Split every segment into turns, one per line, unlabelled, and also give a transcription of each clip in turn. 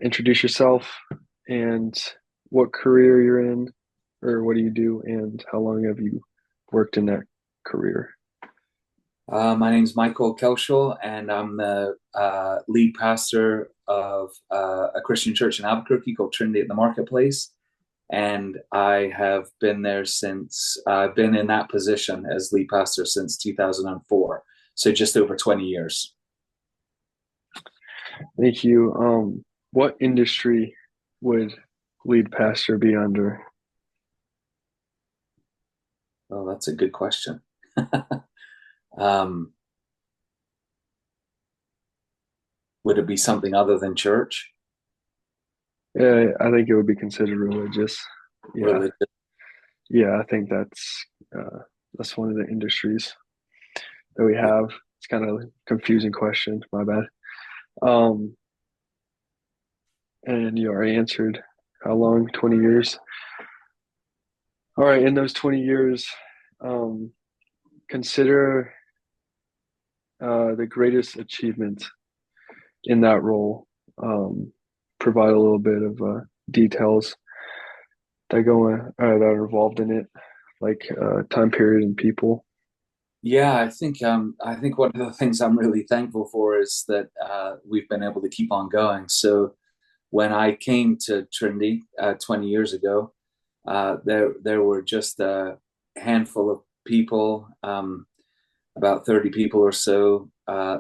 introduce yourself and what career you're in, or what do you do, and how long have you worked in that career?
My name's Michael Kelschel, and I'm the lead pastor of a Christian church in Albuquerque called Trinity at the Marketplace. And I have been there since I've been in that position as lead pastor since 2004. So just over 20 years.
Thank you. What industry would lead pastor be under?
Oh, that's a good question. um, would it be something other than church?
Yeah, I think it would be considered religious. Yeah,
Religion?
yeah, I think that's one of the industries that we
Yeah.
have. It's kind of a confusing question. My bad. Um, and you already answered how long? 20 years. All right, in those 20 years, um, consider the greatest achievement in that role. Um, Provide a little bit of details that are involved in it, like time period and people.
Yeah, I think one of the things I'm really thankful for is that we've been able to keep on going. So when I came to Trinity 20 years ago, there were just a handful of people, about 30 people or so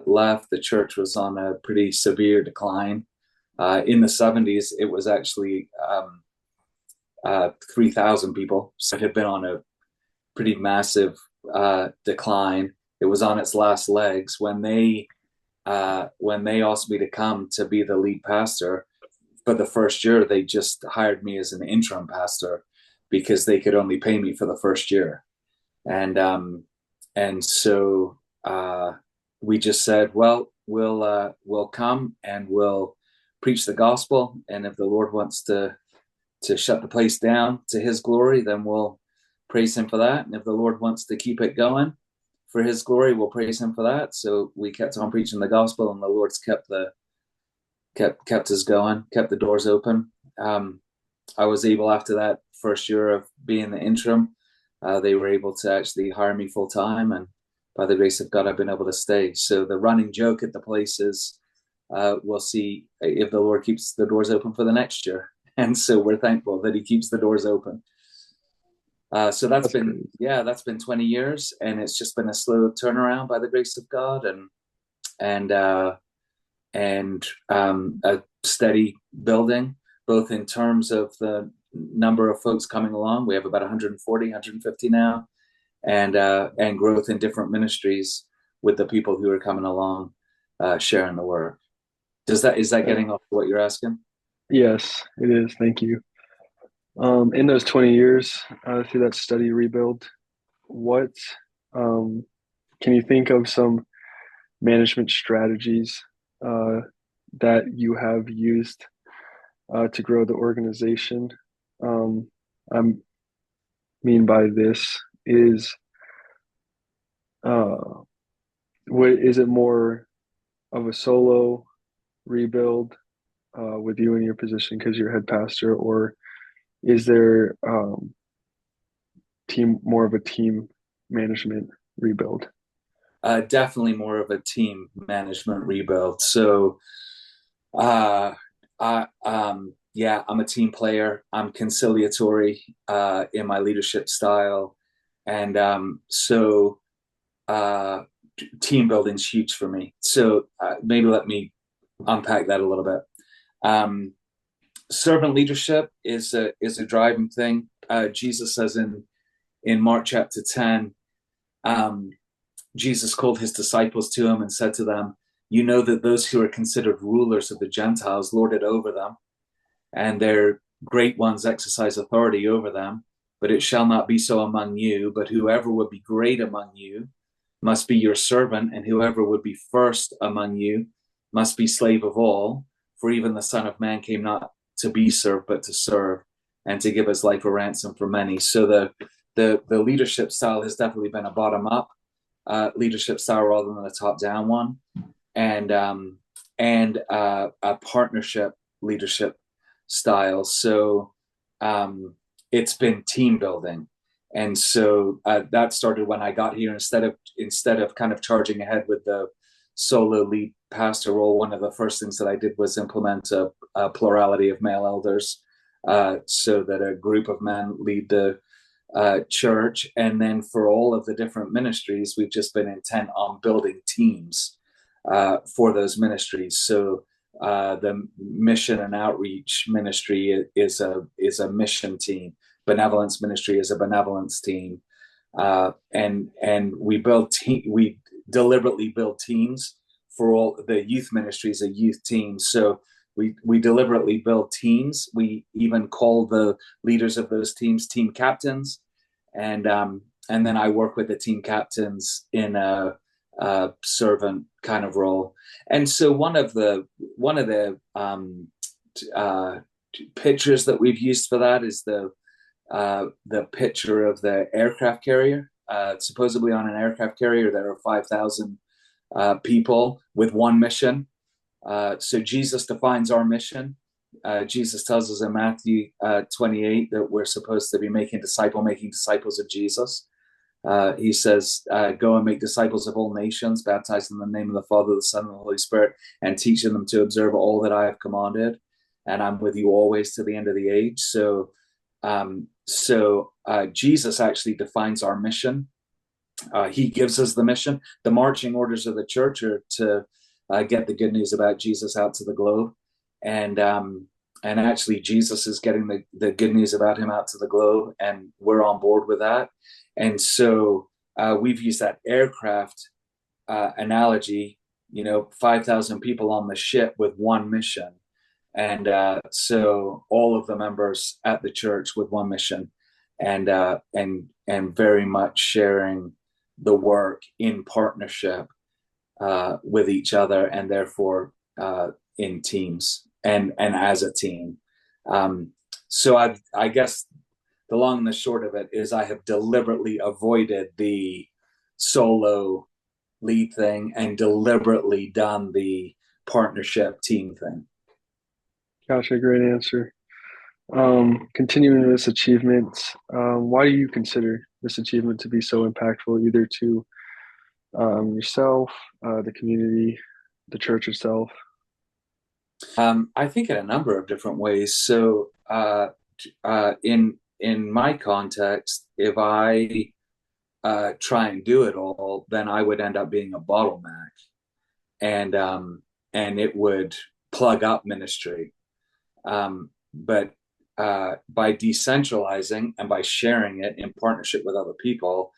left. The church was on a pretty severe decline. In the 70s, it was actually 3,000 people. So it had been on a pretty massive decline. It was on its last legs when they asked me to come to be the lead pastor for the first year. They just hired me as an interim pastor because they could only pay me for the first year, and so we just said, well, we'll come and we'll preach the gospel, and if the Lord wants to shut the place down to His glory, then we'll praise Him for that, and if the Lord wants to keep it going for His glory, we'll praise Him for that. So we kept on preaching the gospel, and the Lord's kept us going, kept the doors open. I was able, after that first year of being the interim, they were able to actually hire me full time, and by the grace of God, I've been able to stay. So the running joke at the place is, we'll see if the Lord keeps the doors open for the next year, and so we're thankful that He keeps the doors open. So
That's great.
that's been 20 years, and it's just been a slow turnaround by the grace of God, and a steady building, both in terms of the number of folks coming along. We have about 140, 150 now, and growth in different ministries with the people who are coming along, sharing the work. Is that
Uh,
getting off what you're asking?
yes, it is. Thank you. In those 20 years, through that study rebuild, what um, can you think of some management strategies uh, that you have used to grow the organization? Um, I mean by this is, uh, is it more of a solo rebuild with you in your position because you're head pastor, or is there team more of a team management rebuild?
Definitely more of a team management rebuild. So, uh, yeah, I'm a team player. I'm conciliatory in my leadership style, and uh, team building is huge for me. So maybe let me unpack that a little bit. Um, Servant leadership is a driving thing. Jesus says in Mark chapter 10, um, Jesus called his disciples to him and said to them, "You know that those who are considered rulers of the Gentiles lord it over them, and their great ones exercise authority over them. But it shall not be so among you. But whoever would be great among you must be your servant, and whoever would be first among you must be slave of all. For even the Son of Man came not to be served, but to serve, and to give his life a ransom for many." So the leadership style has definitely been a bottom up leadership style rather than a top down one, and a partnership leadership style. So it's been team building. And so that started when I got here. Instead of kind of charging ahead with the solo lead pastor role, one of the first things that I did was implement a plurality of male elders, so that a group of men lead the church. And then for all of the different ministries, we've just been intent on building teams for those ministries. So the mission and outreach ministry is a mission team. Benevolence ministry is a benevolence team, and we deliberately build teams. For all the youth ministries, a youth team. So we deliberately build teams. We even call the leaders of those teams team captains, and then I work with the team captains in a servant kind of role. And so one of the pictures that we've used for that is the picture of the aircraft carrier. Supposedly on an aircraft carrier, there are 5,000 people with one mission. So Jesus defines our mission. Jesus tells us in Matthew 28 that we're supposed to be making disciples of Jesus. He says, go and make disciples of all nations, baptizing them in the name of the Father, the Son, and the Holy Spirit, and teaching them to observe all that I have commanded. And I'm with you always to the end of the age. So Jesus actually defines our mission. He gives us the mission. The marching orders of the church are to get the good news about Jesus out to the globe. And actually Jesus is getting the good news about him out to the globe, and we're on board with that. And so we've used that aircraft analogy, 5,000 people on the ship with one mission. And so all of the members at the church with one mission, and very much sharing the work in partnership with each other, and therefore in teams and as a team. So I guess the long and the short of it is I have deliberately avoided the solo lead thing and deliberately done the partnership team thing.
Gotcha, great answer. Continuing this achievement, why do you consider this achievement to be so impactful, either to yourself, the community, the church itself?
I think in a number of different ways. So in my context, if I try and do it all, then I would end up being a bottleneck, and it would plug up ministry. But by decentralizing and by sharing it in partnership with other people,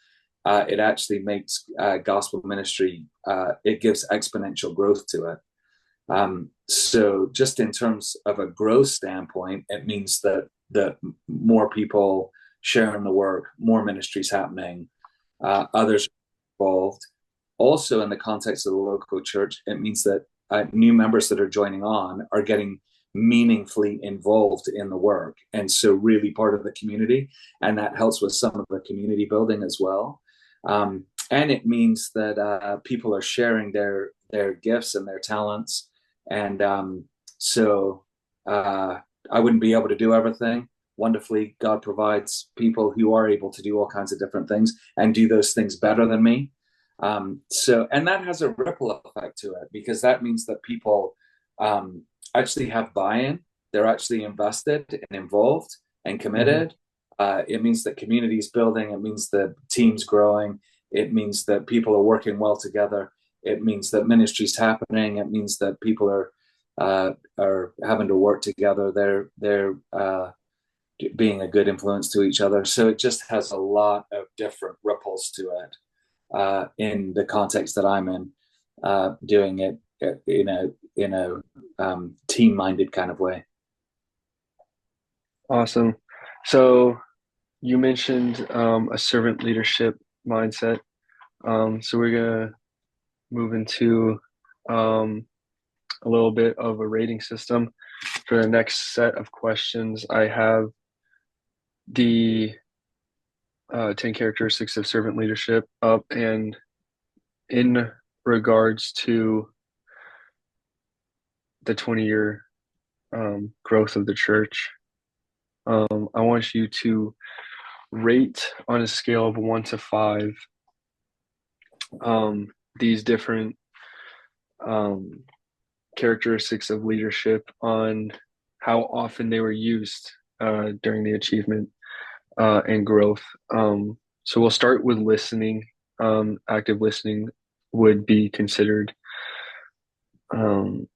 it actually makes gospel ministry, it gives exponential growth to it. So just in terms of a growth standpoint, it means that more people sharing the work, more ministries happening, others involved. Also, in the context of the local church, it means that new members that are joining on are getting meaningfully involved in the work, and so really part of the community, and that helps with some of the community building as well. And it means that people are sharing their gifts and their talents, and so I wouldn't be able to do everything. Wonderfully, God provides people who are able to do all kinds of different things and do those things better than me. And that has a ripple effect to it, because that means that people actually have buy-in. They're actually invested and involved and committed. It means that community is building. It means that teams growing. It means that people are working well together. It means that ministry is happening. It means that people are having to work together. They're being a good influence to each other. So it just has a lot of different ripples to it in the context that I'm in, doing it in a team-minded kind of way.
Awesome. So you mentioned a servant leadership mindset. So we're gonna move into a little bit of a rating system. For the next set of questions, I have the 10 characteristics of servant leadership up, and in regards to the 20-year growth of the church. I want you to rate on a scale of 1 to 5 these different um, characteristics of leadership on how often they were used during the achievement and growth. So we'll start with listening. Active listening would be considered um,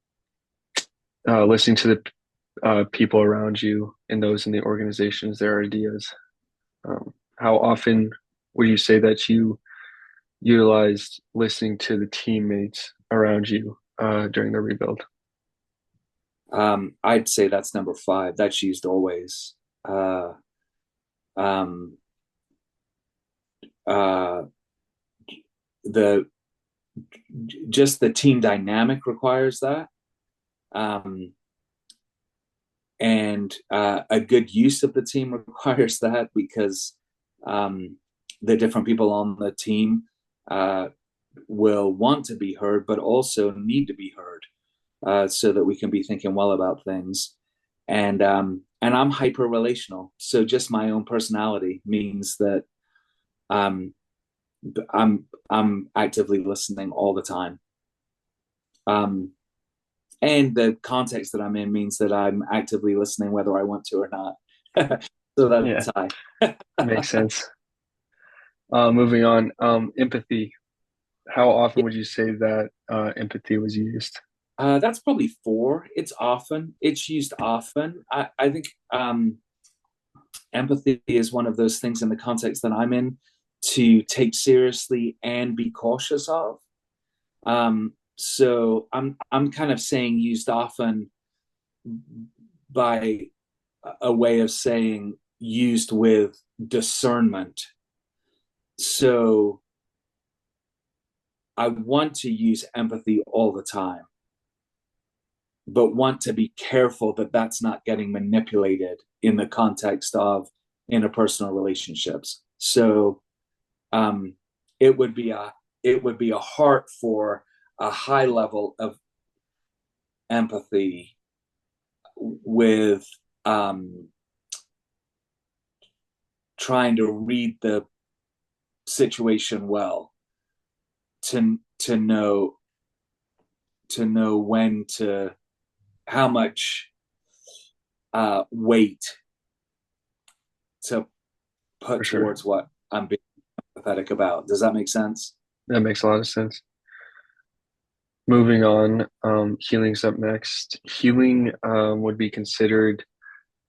listening to the people around you and those in the organizations, their ideas. How often would you say that you utilized listening to the teammates around you during the rebuild?
I'd say that's number 5. That's used always. Uh, um, uh, the just the team dynamic requires that, um, and a good use of the team requires that because the different people on the team uh, will want to be heard, but also need to be heard, so that we can be thinking well about things. And I'm hyper relational, so just my own personality means that um, I'm actively listening all the time. Um, and the context that I'm in means that I'm actively listening whether I want to or not. So
Yeah,
that's high.
makes sense. Moving on, empathy. How often would you say that empathy was used?
That's probably 4. It's used often. I think empathy is one of those things in the context that I'm in to take seriously and be cautious of. So I'm kind of saying used often by a way of saying used with discernment. So I want to use empathy all the time, but want to be careful that that's not getting manipulated in the context of interpersonal relationships. So um, it would be a heart for a high level of empathy with um, trying to read the situation well to know when to how much weight to
For
put
sure.
towards what I'm being empathetic about. Does that make sense?
That makes a lot of sense. Moving on, healing's up next. Healing would be considered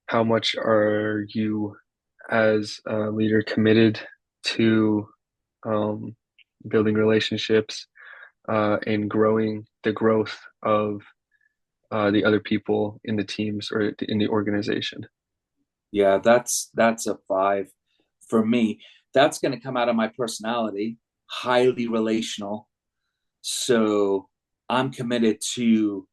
how much are you as a leader committed to um, building relationships and growing the growth of the other people in the teams or in the organization.
Yeah, that's a 5 for me. That's going to come out of my personality, highly relational. So I'm committed to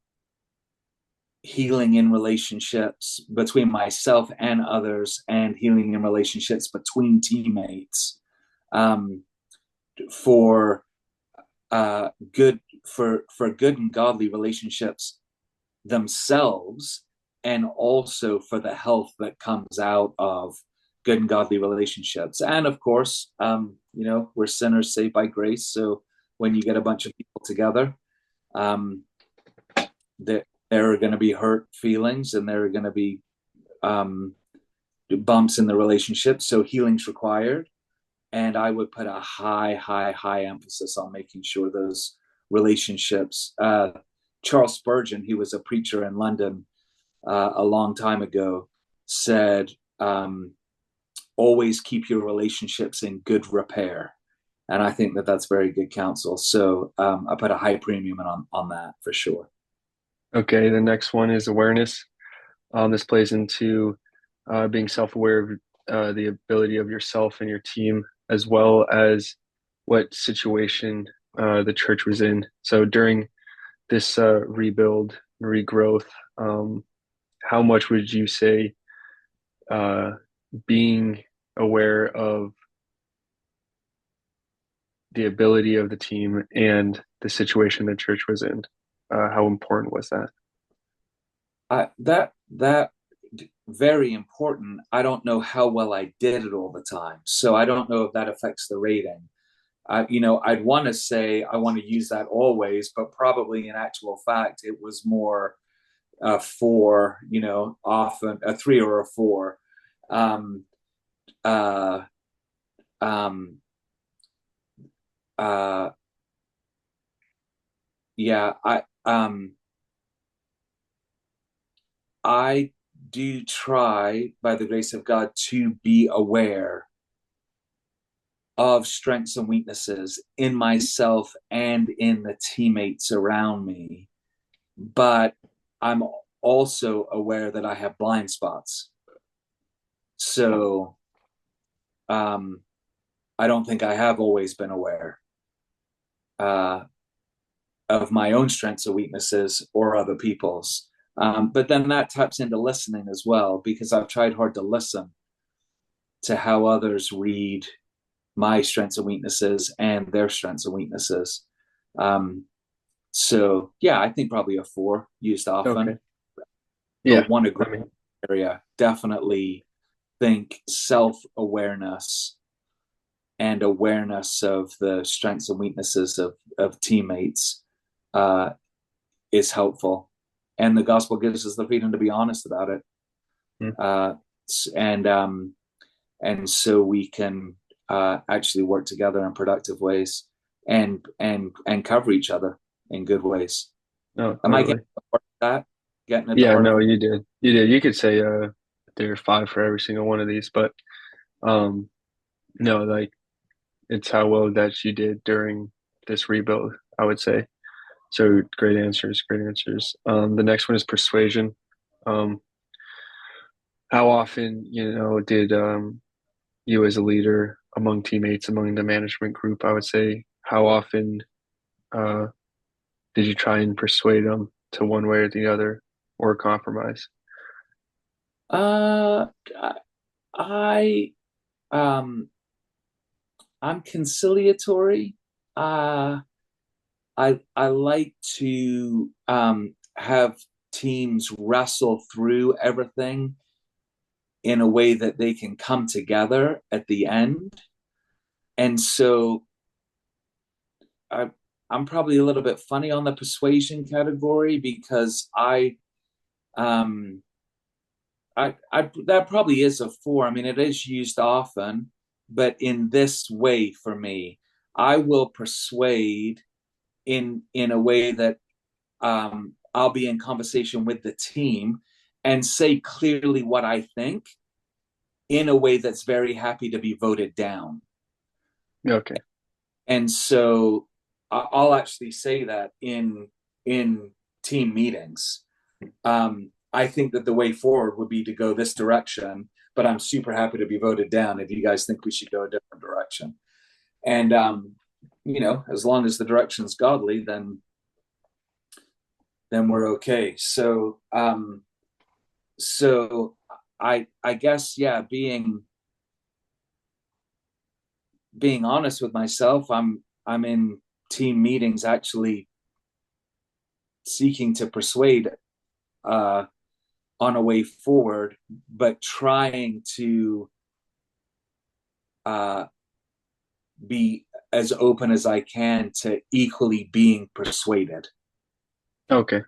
healing in relationships between myself and others, and healing in relationships between teammates, um, for good for good and godly relationships themselves, and also for the health that comes out of good and godly relationships. And of course, we're sinners saved by grace. So when you get a bunch of people together, um, there are going to be hurt feelings, and there are going to be um, bumps in the relationship. So healing's required. And I would put a high emphasis on making sure those relationships. Charles Spurgeon, he was a preacher in London a long time ago, said, always keep your relationships in good repair. And I think that that's very good counsel. So I put a high premium on that for sure.
Okay, the next one is awareness. This plays into being self-aware of the ability of yourself and your team, as well as what situation the church was in. So during this rebuild, regrowth, how much would you say uh, being aware of the ability of the team and the situation the church was in, how important was that?
That very important. I don't know how well I did it all the time, so I don't know if that affects the rating. I'd want to say I want to use that always, but probably in actual fact, it was more a four. Often a three or a four. Um, uh, um, uh, yeah, I do try, by the grace of God, to be aware of strengths and weaknesses in myself and in the teammates around me. But I'm also aware that I have blind spots. So um, I don't think I have always been aware uh, of my own strengths or weaknesses or other people's. But then that taps into listening as well, because I've tried hard to listen to how others read my strengths and weaknesses and their strengths and weaknesses. Um, so yeah, I think probably a four used
Okay.
often.
Yeah.
But one
I mean,
area, definitely think self awareness and awareness of the strengths and weaknesses of teammates uh, is helpful. And the gospel gives us the freedom to be honest about it.
mm,
Uh, and and so we can actually work together in productive ways and cover each other in good ways.
no,
Am I getting
totally.
at the heart of that? Getting at the
Yeah,
heart of
no,
it?
you did. You did. You could say there are five for every single one of these, but um no, like it's how well that you did during this rebuild, I would say. So great answers, great answers. The next one is persuasion. Um, how often, did you as a leader among teammates, among the management group, I would say, how often uh did you try and persuade them to one way or the other or compromise?
Uh, I um, I'm conciliatory. Uh, I like to have teams wrestle through everything in a way that they can come together at the end. And so I, I'm probably a little bit funny on the persuasion category because um, I that probably is a four. I mean, it is used often, but in this way for me, I will persuade in a way that I'll be in conversation with the team and say clearly what I think in a way that's very happy to be voted down.
Okay.
And so I'll actually say that in team meetings. I think that the way forward would be to go this direction, but I'm super happy to be voted down if you guys think we should go a different direction. And as long as the direction's godly, then we're okay. So I guess yeah, being honest with myself, I'm in team meetings actually seeking to persuade uh, on a way forward, but trying to uh, be as open as I can to equally being persuaded.
Okay.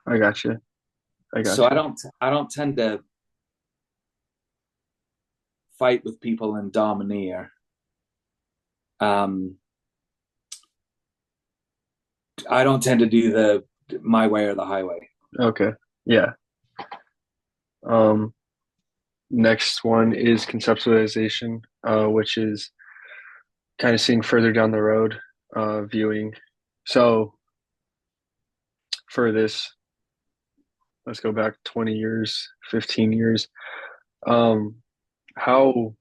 I got you. I
So
got you.
I don't tend to fight with people and domineer. Um, I don't tend to do the my way or the highway.
Okay. Yeah. Um, Next one is conceptualization, which is kind of seeing further down the road, viewing. So for this, let's go back 20 years, 15 years. Um, how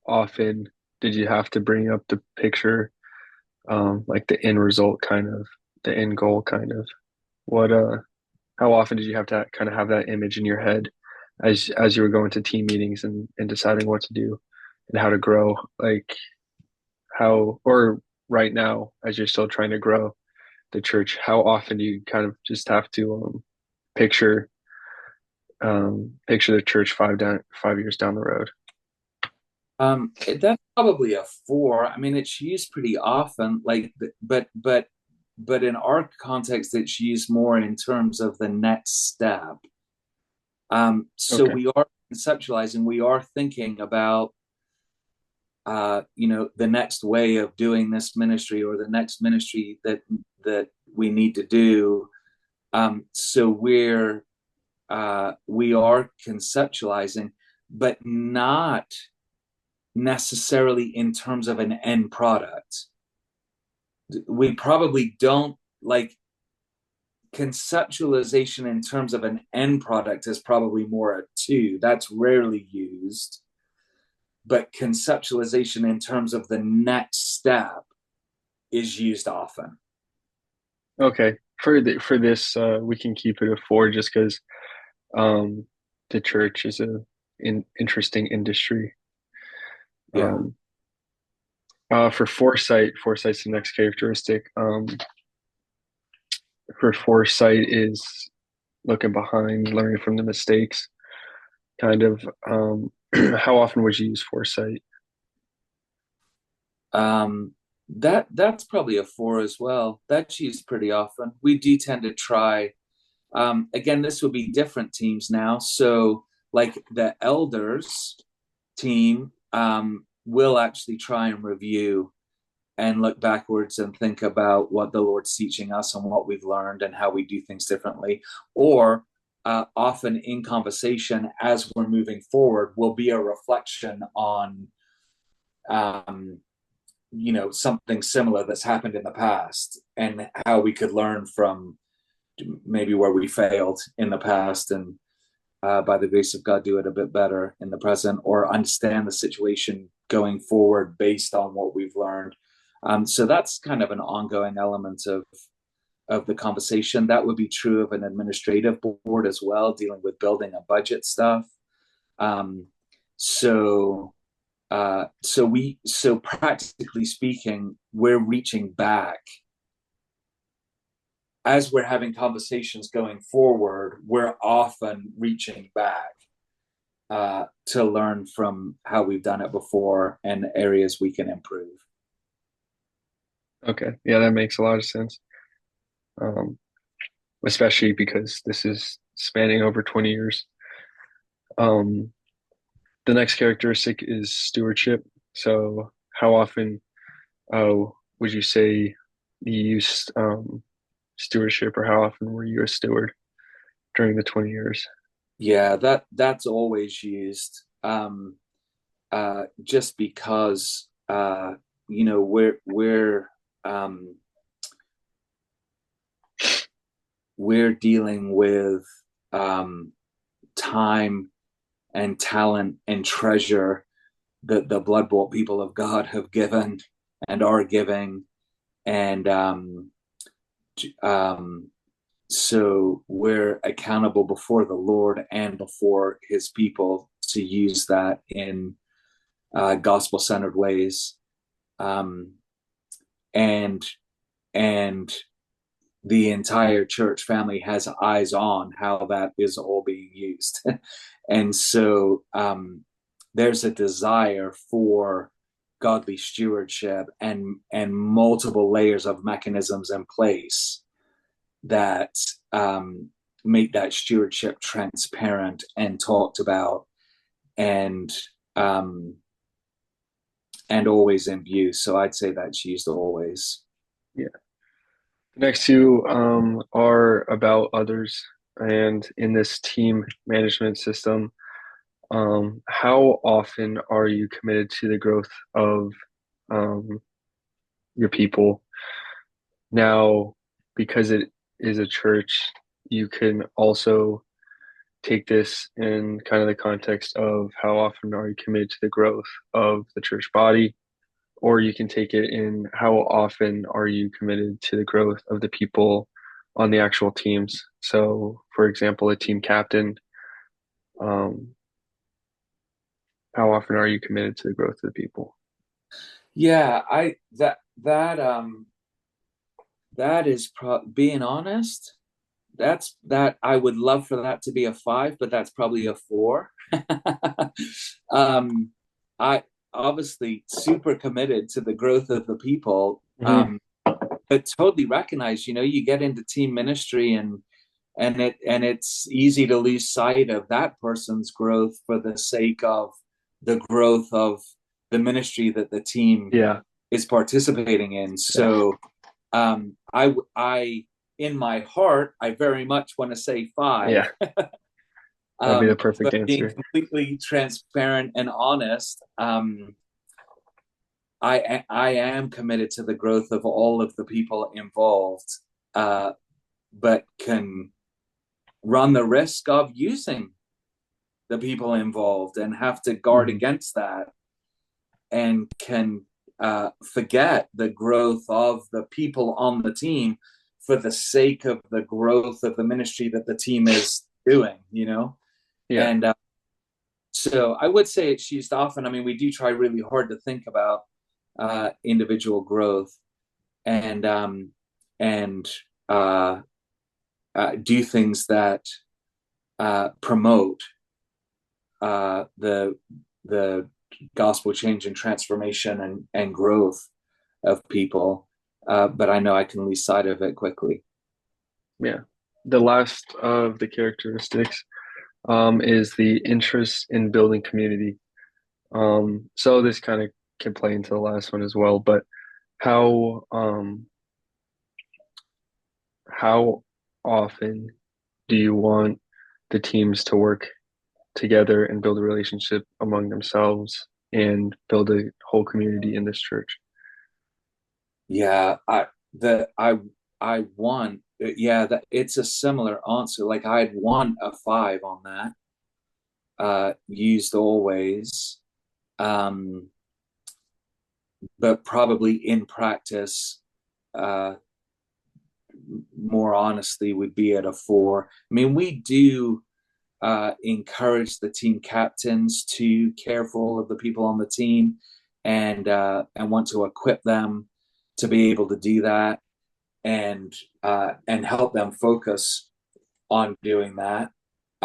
often did you have to bring up the picture, like the end result kind of, the end goal kind of? What how often did you have to kind of have that image in your head as you were going to team meetings and deciding what to do and how to grow? Like how, or right now, as you're still trying to grow the church, how often do you kind of just have to picture picture the church 5 years down the road.
That's probably a four. I mean, it's used pretty often, like, but in our context, it's used more in terms of the next step. So
Okay.
we are conceptualizing, we are thinking about, the next way of doing this ministry or the next ministry that we need to do. So we are conceptualizing, but not necessarily in terms of an end product. We probably don't like conceptualization in terms of an end product is probably more a two. That's rarely used, but conceptualization in terms of the next step is used often.
Okay. For this, we can keep it a four just because um, the church is a interesting industry.
Yeah.
Um, for foresight's the next characteristic. For foresight is looking behind, learning from the mistakes. Kind of. How often would you use foresight?
Um, that's probably a four as well. That's used pretty often. We do tend to try. Again, this would be different teams now. So, like the elders team will actually try and review and look backwards and think about what the Lord's teaching us and what we've learned and how we do things differently. Or often in conversation as we're moving forward will be a reflection on um, something similar that's happened in the past and how we could learn from maybe where we failed in the past and by the grace of God do it a bit better in the present or understand the situation going forward based on what we've learned. So that's kind of an ongoing element of the conversation. That would be true of an administrative board as well, dealing with building a budget stuff. Um, so so practically speaking, we're reaching back as we're having conversations going forward. We're often reaching back to learn from how we've done it before and areas we can improve.
Okay, yeah, that makes a lot of sense. Um, Especially because this is spanning over 20 years. Um, the next characteristic is stewardship. So, how often would you say you used stewardship, or how often were you a steward during the 20 years?
Yeah, that's always used. Just because um, we're dealing with um, time and talent and treasure that the blood bought people of God have given and are giving, and um, so we're accountable before the Lord and before His people to use that in gospel centered ways, um, and and the entire church family has eyes on how that is all being used. And so there's a desire for godly stewardship and multiple layers of mechanisms in place that make that stewardship transparent and talked about and um, and always in view. So I'd say that's used always.
Yeah. The next two are about others, and in this team management system, how often are you committed to the growth of um, your people? Now, because it is a church, you can also take this in kind of the context of how often are you committed to the growth of the church body, or you can take it in how often are you committed to the growth of the people on the actual teams. So, for example, a team captain, um, how often are you committed to the growth of the people?
Yeah, I that that is being honest. that's that I would love for that to be a 5, but that's probably a 4. um, I obviously super committed to the growth of the people,
Hmm.
but totally recognize, you get into team ministry and it's easy to lose sight of that person's growth for the sake of the growth of the ministry that the team
Yeah,
is participating in.
yeah,
So I in my heart, I very much want to say 5.
yeah. That'd be the perfect
But being
answer.
completely transparent and honest, I am committed to the growth of all of the people involved, but can run the risk of using the people involved and have to guard
Hmm.
against that, and can forget the growth of the people on the team for the sake of the growth of the ministry that the team is doing.
Yeah.
And so I would say it's used often. I mean, we do try really hard to think about individual growth, and and uh, do things that promote the gospel change and transformation and growth of people. But I know I can lose sight of it quickly.
Yeah. The last of the characteristics is the interest in building community. So this kind of can play into the last one as well, but how how often do you want the teams to work together and build a relationship among themselves and build a whole community in this church?
Yeah, I want, yeah, that it's a similar answer. Like I'd want a 5 on that. Used always, um, but probably in practice, uh, more honestly, would be at a 4. I mean, we do encourage the team captains to care for all of the people on the team, and want to equip them to be able to do that, and help them focus on doing that.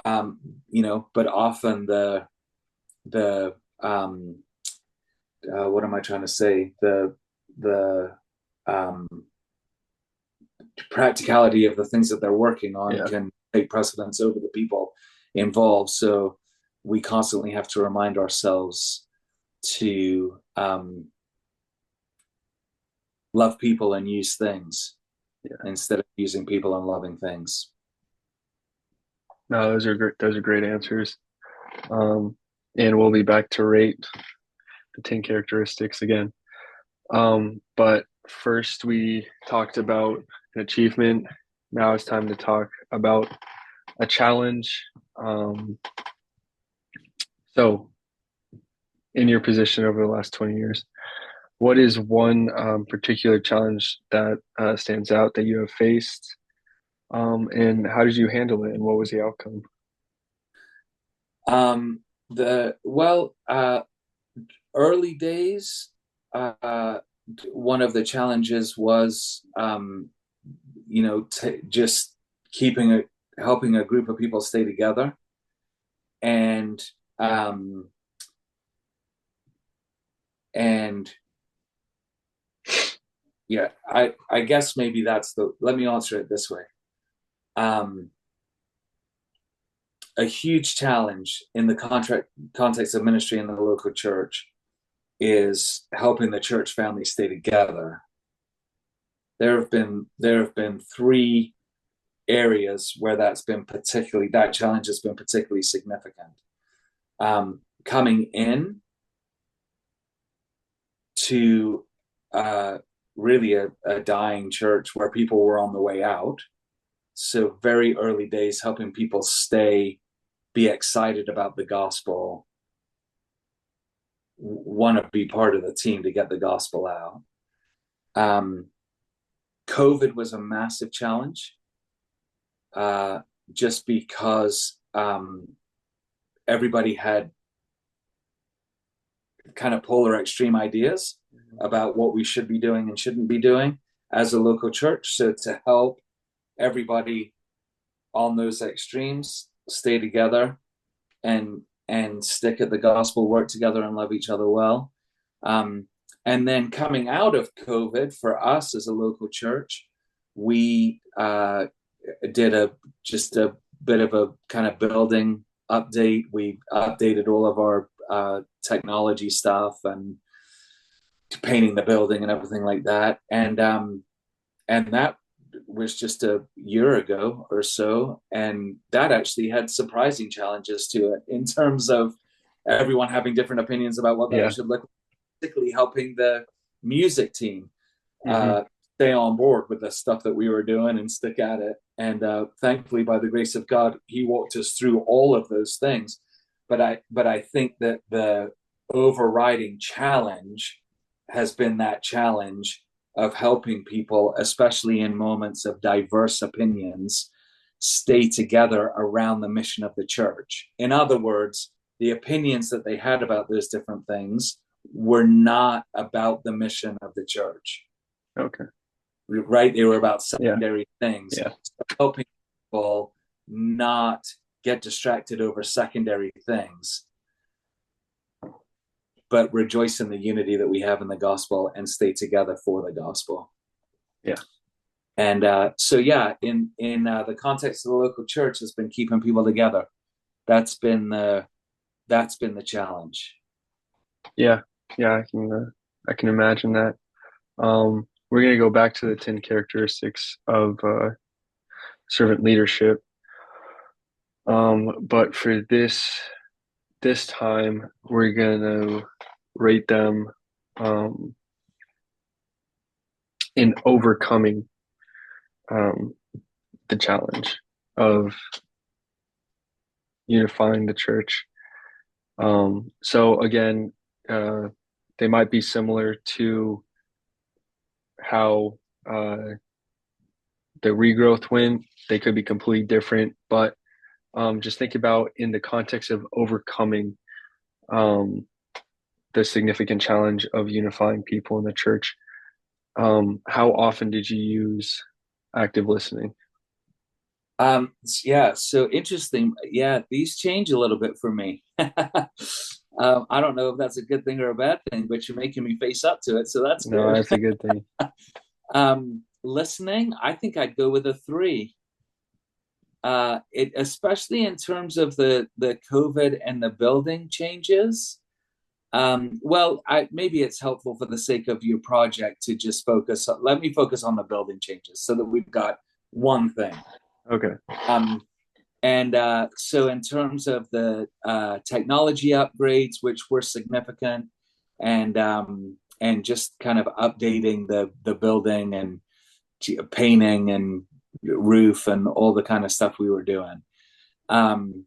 But often the what am I trying to say? The um, practicality of the things that they're working on
Yeah.
can take precedence over the people involved. So we constantly have to remind ourselves to love people and use things
Yeah.
instead of using people and loving things.
No, those are great. Those are great answers. Um, and we'll be back to rate the 10 characteristics again. But first we talked about an achievement. Now it's time to talk about a challenge. Um, so in your position over the last 20 years, what is one particular challenge that stands out that you have faced? And how did you handle it and what was the outcome?
The well Early days, uh, one of the challenges was just keeping a helping a group of people stay together, and um, and yeah, I guess maybe that's the let me answer it this way. Um, a huge challenge in the contract context of ministry in the local church is helping the church family stay together. There have been 3 areas where that challenge has been particularly significant. Coming in to really a dying church where people were on the way out. So very early days, helping people be excited about the gospel, want to be part of the team to get the gospel out. Um, COVID was a massive challenge, uh, just because everybody had kind of polar extreme ideas about what we should be doing and shouldn't be doing as a local church. So to help everybody on those extremes, stay together and stick at the gospel, work together and love each other well. Um, and then coming out of COVID for us as a local church, we did just a bit of a kind of building update. We updated all of our technology stuff and painting the building and everything like that. And that was just a year ago or so, and that actually had surprising challenges to it in terms of everyone having different opinions about what that
Yeah.
should look like, particularly helping the music team
Hmm.
stay on board with the stuff that we were doing and stick at it. And thankfully, by the grace of God, He walked us through all of those things. But I think that the overriding challenge has been that challenge of helping people, especially in moments of diverse opinions, stay together around the mission of the church. In other words, the opinions that they had about those different things were not about the mission of the church,
Okay.
right? They were about
Yeah.
secondary things.
Yeah.
So helping people not get distracted over secondary things, but rejoice in the unity that we have in the gospel and stay together for the gospel.
Yeah.
And so, yeah, in the context of the local church, has been keeping people together. That's been the challenge.
Yeah. Yeah. I can imagine that. We're gonna go back to the 10 characteristics of servant leadership. But for this time, we're gonna rate them um, in overcoming um, the challenge of unifying the church. So again, uh, they might be similar to how the regrowth went. They could be completely different, but just think about in the context of overcoming um, the significant challenge of unifying people in the church. How often did you use active listening?
Yeah, so interesting. Yeah, these change a little bit for me. I don't know if that's a good thing or a bad thing, but you're making me face up to it, so that's
No,
good.
that's a good thing.
Listening, I think I'd go with a 3. It especially in terms of the COVID and the building changes. Well, maybe it's helpful for the sake of your project to just focus. Let me focus on the building changes so that we've got one thing.
Okay.
Um, and so, in terms of the technology upgrades, which were significant, and just kind of updating the building and painting and roof and all the kind of stuff we were doing. Um,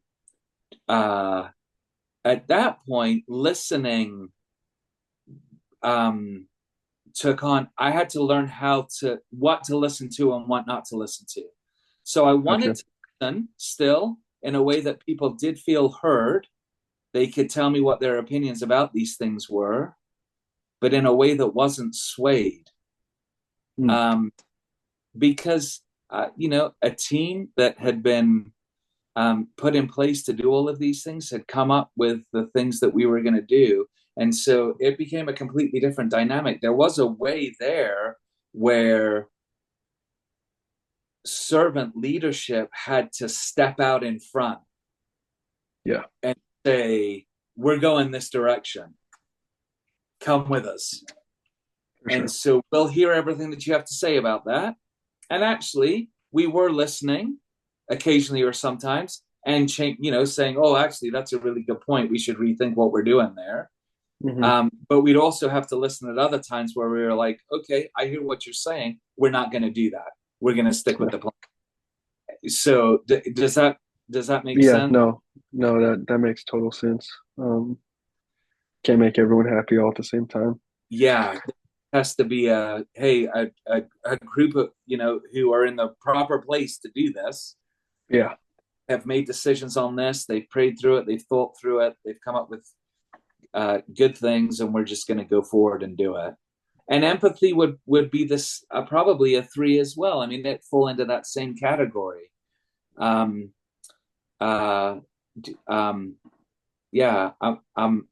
uh, at that point, listening took on. I had to learn what to listen to and what not to listen to. So I wanted
Gotcha.
to listen still in a way that people did feel heard. They could tell me what their opinions about these things were, but in a way that wasn't swayed.
Hmm.
Because a team that had been put in place to do all of these things had come up with the things that we were going to do. And so it became a completely different dynamic. There was a way there where servant leadership had to step out in front
Yeah.
and say, we're going this direction. Come with us.
For
And
sure.
so we'll hear everything that you have to say about that. And actually, we were listening occasionally or sometimes and saying, oh, actually, that's a really good point. We should rethink what we're doing there.
Hmm.
But we'd also have to listen at other times where we were like, okay, I hear what you're saying. We're not going to do that. We're going to stick with
Yeah.
the plan. So does that make
Yeah.
sense?
No. No. That makes total sense. Can't make everyone happy all at the same time.
Yeah, has to be a group of who are in the proper place to do this,
Yeah.
have made decisions on this, they've prayed through it, they've thought through it, they've come up with good things, and we're just going to go forward and do it. And empathy would be this probably a 3 as well. I mean, it fall into that same category. Um, uh, yeah, I'm, I'm,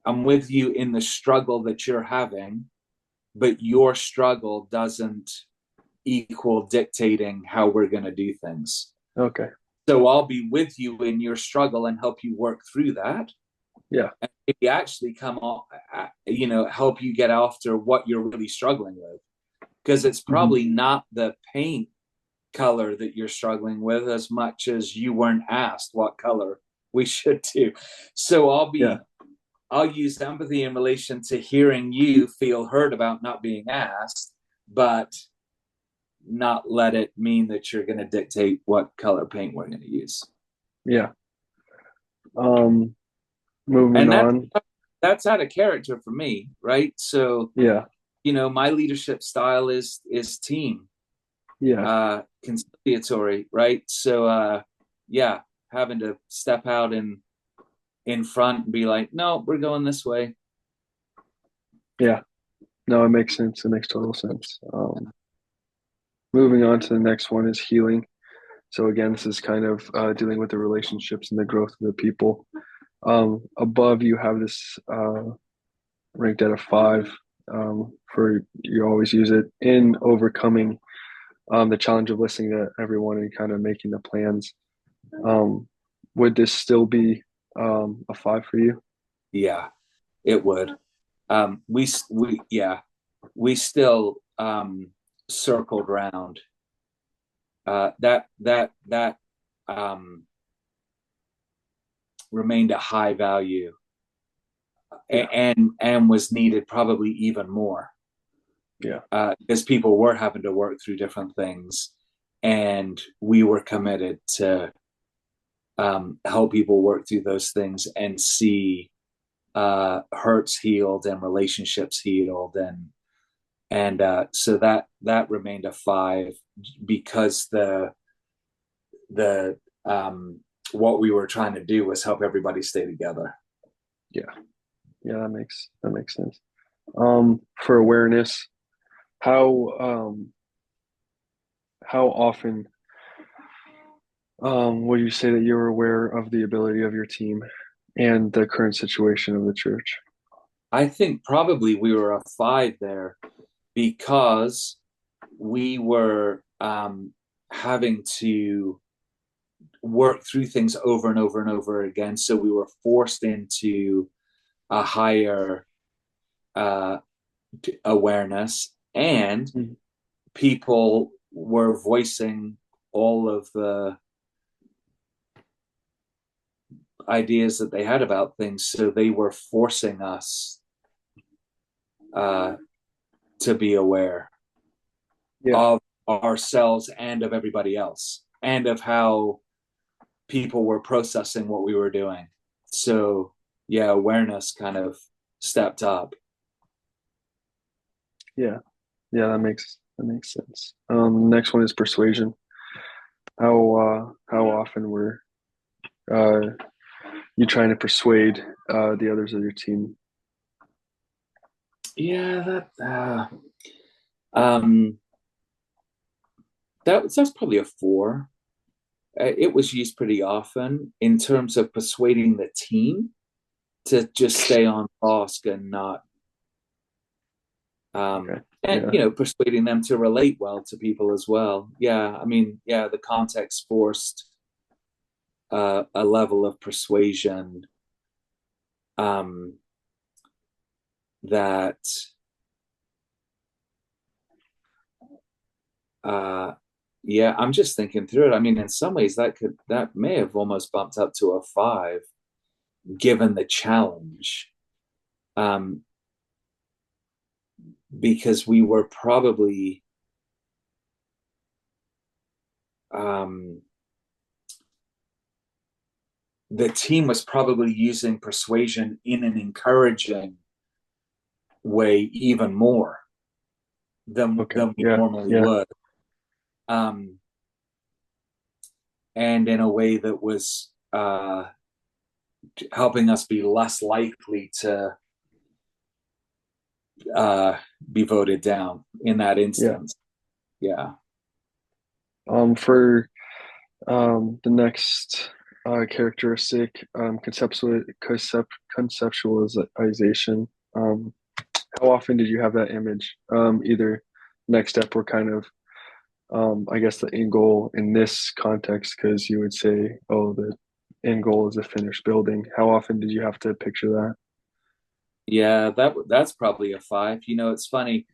I'm with you in the struggle that you're having, but your struggle doesn't equal dictating how we're going to do things.
Okay.
So I'll be with you in your struggle and help you work through that.
Yeah.
And maybe actually come off, help you get after what you're really struggling with. Because it's
Hmm.
probably not the paint color that you're struggling with as much as you weren't asked what color we should do. So
Yeah.
I'll use empathy in relation to hearing you feel heard about not being asked, but not let it mean that you're going to dictate what color paint we're going to use.
Yeah. Um, moving
And
on.
that's out of character for me, right? So,
Yeah.
my leadership style is team,
Yeah.
conciliatory, right? So, yeah, having to step out in front and be like, no, we're going this way.
Yeah. No, it makes sense. It makes total sense. Moving on to the next one is healing. So again, this is kind of dealing with the relationships and the growth of the people. Above, you have this ranked at a 5 for you always use it in overcoming the challenge of listening to everyone and kind of making the plans. Um, would this still be a 5 for you?
Yeah, it would. Yeah, we still circled around that um, remained a high value
Yeah,
and was needed probably even more
yeah,
because people were having to work through different things, and we were committed to help people work through those things and see hurts healed and relationships healed, and so that remained a 5 because the what we were trying to do was help everybody stay together.
yeah, yeah. That makes sense. For awareness, how how often would you say that you're aware of the ability of your team and the current situation of the church?
I think probably we were a 5 there because we were having to work through things over and over and over again. So we were forced into a higher uh, awareness, and
Mhm.
people were voicing all of the ideas that they had about things. So they were forcing us uh, to be aware
Yeah,
of ourselves and of everybody else and of how people were processing what we were doing. So yeah, awareness kind of stepped up.
yeah, yeah. That makes sense. Next one is persuasion. How often were uh, you trying to persuade the others of your team?
Yeah, um, that's probably a 4. It was used pretty often in terms of persuading the team to just stay on task and not
Okay.
and
Yeah.
persuading them to relate well to people as well. Yeah, I mean, yeah, the context forced a level of persuasion um, that uh, yeah, I'm just thinking through it. I mean, in some ways that may have almost bumped up to a 5 given the challenge. Um, because we were probably um, the team was probably using persuasion in an encouraging way even more than
Okay.
than we
Yeah.
normally
Yeah.
would, um, and in a way that was helping us be less likely to uh, be voted down in that
Yeah.
instance. Yeah.
For the next characteristic, conceptualization. How often did you have that image? Either next step or kind of, I guess the end goal in this context, because you would say, oh, the end goal is a finished building. How often did you have to picture that?
Yeah, that's probably a five. You know, it's funny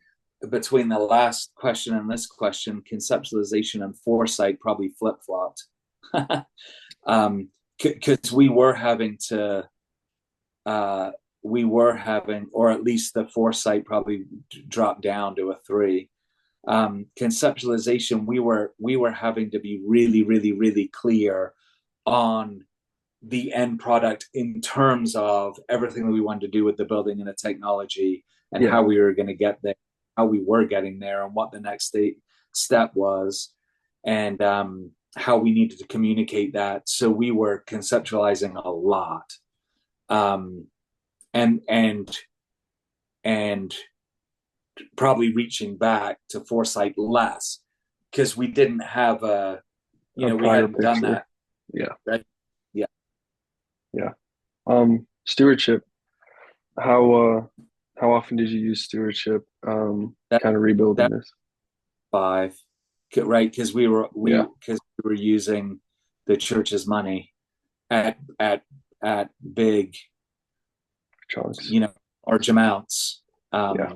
between the last question and this question, conceptualization and foresight probably flip-flopped. um, because uh, we were having, or at least the foresight probably dropped down to a three. Conceptualization, we were having to be really, really, really clear on the end product in terms of everything that we wanted to do with the building and the technology and
Yeah,
how we were going to get there, how we were getting there, and what the next step was, and how we needed to communicate that. So we were conceptualizing a lot, um, and and and probably reaching back to foresight less because we didn't have
a
we
prior
hadn't done
picture.
that.
Yeah,
Right? Yeah,
yeah. Stewardship. How often did you use stewardship?
that
Kind of rebuilding
that
this.
five, right? Because
Yeah,
we were using the church's money at big,
chunks.
large amounts,
Yeah,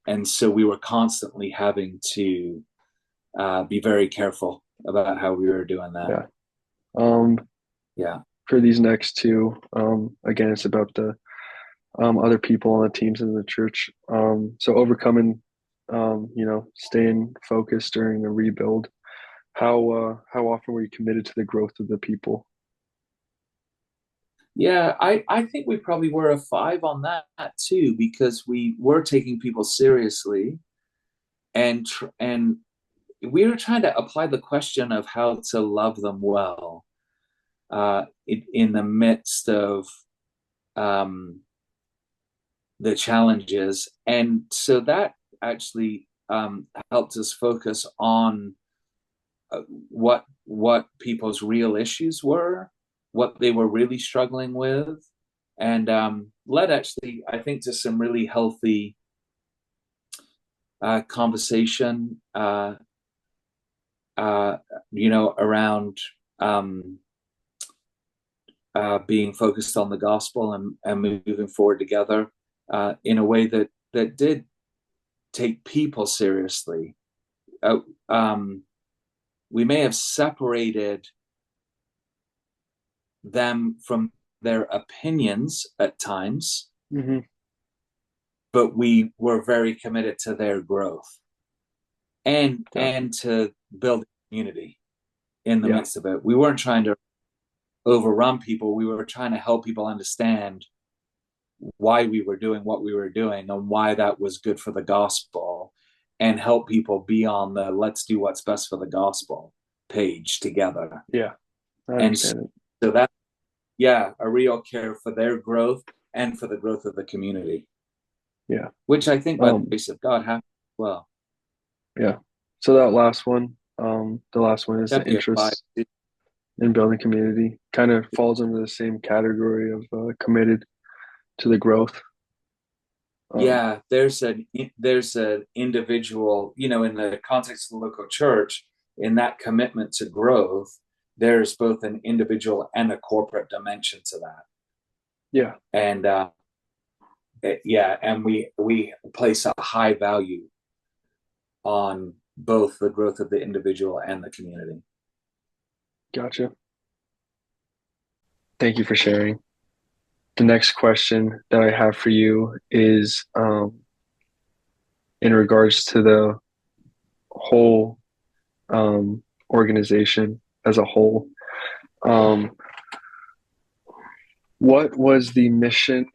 and so we were constantly having to be very careful about how we were doing that.
yeah. Um,
Yeah,
for these next two, again, it's about the other people on the teams in the church. So overcoming, staying focused during the rebuild. How often were you committed to the growth of the people?
yeah. I think we probably were a five on that too because we were taking people seriously and we were trying to apply the question of how to love them well in the midst of um, the challenges. And so that actually helped us focus on what people's real issues were, what they were really struggling with, and led actually, I think, to some really healthy conversation, uh, around um, being focused on the gospel and moving forward together in a way that did take people seriously. Uh, um, we may have separated them from their opinions at times,
Hmm.
but we were very committed to their growth and
Gotcha.
to build a community in the
Yeah,
midst of it. We weren't trying to overrun people. We were trying to help people understand why we were doing what we were doing and why that was good for the gospel and help people be on the let's do what's best for the gospel page together.
yeah, I
And
understand it.
so that, yeah, a real care for their growth and for the growth of the community,
Yeah.
which I think by the
Um,
grace of God happened as well.
yeah. So that last one, the last one is the
That'd be a five.
interests in building community. Kind of falls under the same category of committed to the growth. Um,
Yeah, there's an individual, in the context of the local church, in that commitment to growth, there's both an individual and a corporate dimension to that.
yeah,
And yeah, and we place a high value on both the growth of the individual and the community.
gotcha. Thank you for sharing. The next question that I have for you is in regards to the whole organization as a whole. Um, what was the mission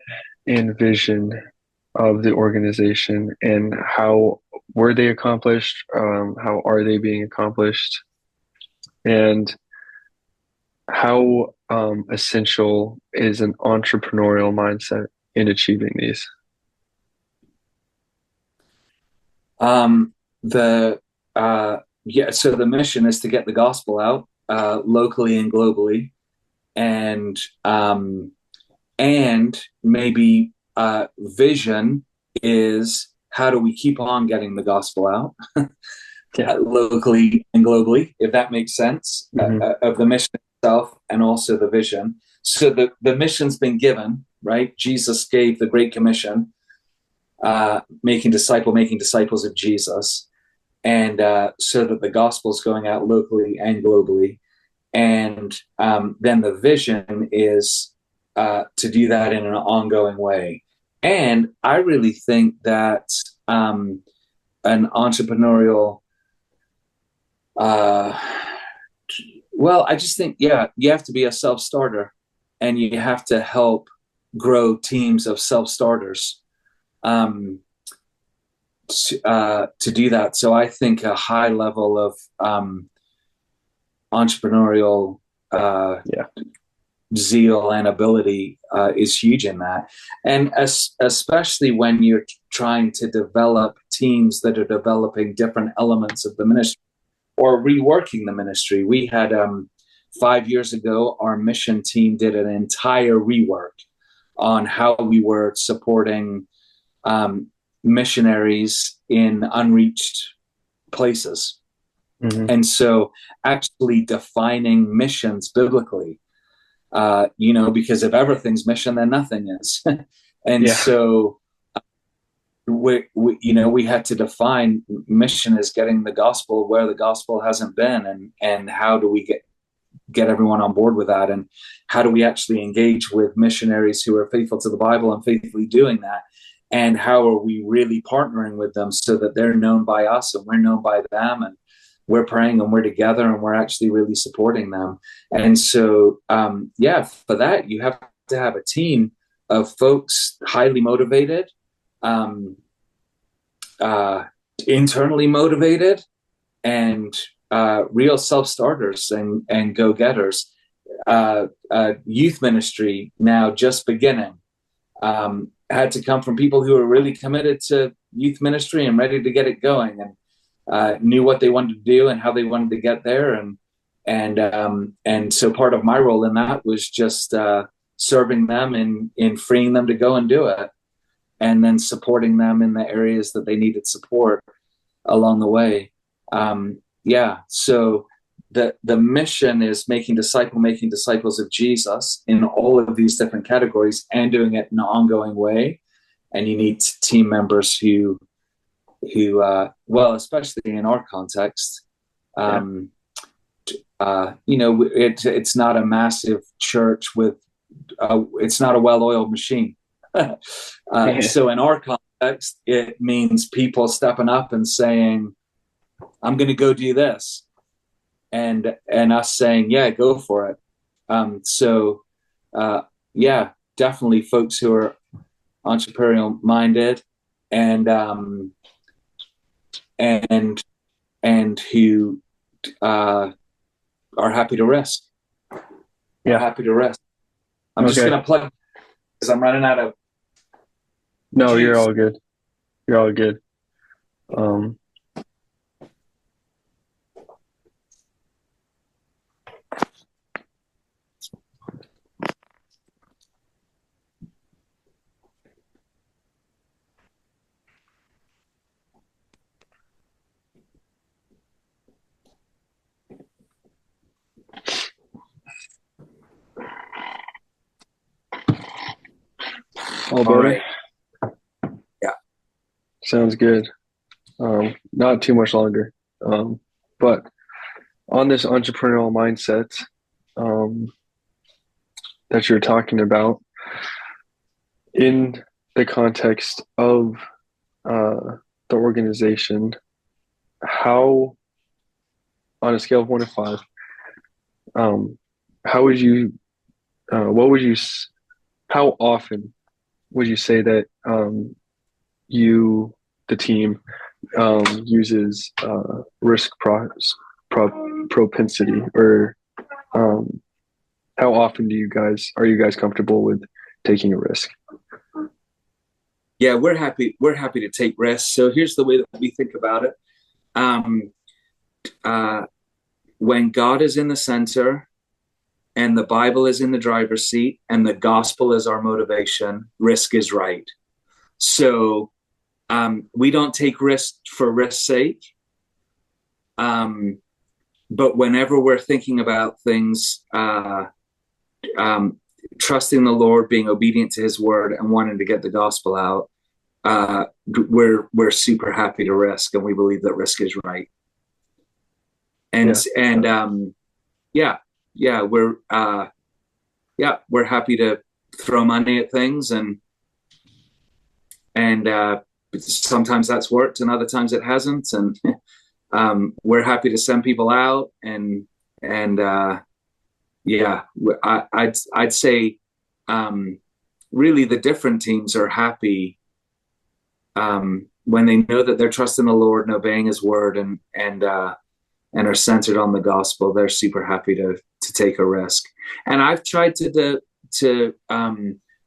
and vision of the organization, and how were they accomplished? How are they being accomplished? And how essential is an entrepreneurial mindset in achieving these?
The yeah, so the mission is to get the gospel out locally and globally, and maybe vision is how do we keep on getting the gospel out
Yeah.
locally and globally, if that makes sense,
Hmm.
of the mission itself and also the vision. So the mission's been given, right? Jesus gave the Great Commission, making disciples of Jesus, and so that the gospel is going out locally and globally. And then the vision is to do that in an ongoing way. And I really think that an entrepreneurial, uh, well, I just think, yeah, you have to be a self starter and you have to help grow teams of self starters to do that. So I think a high level of entrepreneurial
Yeah.
zeal and ability is huge in that. And especially when you're trying to develop teams that are developing different elements of the ministry or reworking the ministry. We had 5 years ago, our mission team did an entire rework on how we were supporting missionaries in unreached places.
Hmm.
And so actually defining missions biblically, because if everything's mission, then nothing is. And
Yeah.
so we had to define mission as getting the gospel where the gospel hasn't been, and how do we get everyone on board with that, and how do we actually engage with missionaries who are faithful to the Bible and faithfully doing that, and how are we really partnering with them so that they're known by us and we're known by them, and we're praying and we're together and we're actually really supporting them. And so for that you have to have a team of folks highly motivated, um, internally motivated, and real self-starters and go-getters. Youth ministry now just beginning had to come from people who are really committed to youth ministry and ready to get it going, and knew what they wanted to do and how they wanted to get there. And so part of my role in that was just serving them in freeing them to go and do it, and then supporting them in the areas that they needed support along the way. So the mission is making disciples of Jesus in all of these different categories and doing it in an ongoing way. And you need team members who especially in our context, it's not a massive church with, it's not a well-oiled machine. So in our context, it means people stepping up and saying, I'm going to go do this. And us saying, yeah, go for it. Definitely folks who are entrepreneurial minded and who are happy to risk.
Yeah.
Happy to risk. I'm just going to plug because I'm running out of.
No, juice. You're all good. You're all good. All better?
Right. Yeah.
Sounds good. Not too much longer. But on this entrepreneurial mindset that you're talking about, in the context of the organization, how, on a scale of 1 to 5, how would you, how often would you say that the team, uses risk propensity, or how often are you guys comfortable with taking a risk?
Yeah, we're happy to take risks. So here's the way that we think about it. uh, when God is in the center and the Bible is in the driver's seat and the gospel is our motivation, risk is right. So we don't take risk for risk's sake. But whenever we're thinking about things, trusting the Lord, being obedient to his word and wanting to get the gospel out, we're super happy to risk, and we believe that risk is right. And we're happy to throw money at things, and sometimes that's worked and other times it hasn't, and we're happy to send people out, and I'd say really the different teams are happy when they know that they're trusting the Lord and obeying his word, and are centered on the gospel. They're super happy to take a risk. And I've tried to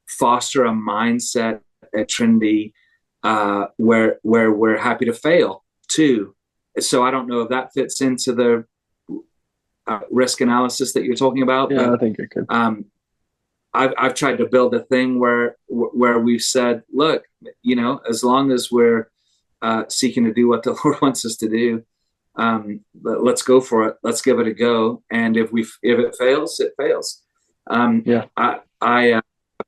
foster a mindset at Trinity where we're happy to fail too. So I don't know if that fits into the risk analysis that you're talking about.
Yeah,
but
I think it could.
I've tried to build a thing where we've said, look, as long as we're seeking to do what the Lord wants us to do, let's go for it. Let's give it a go. And if it fails, it fails. I've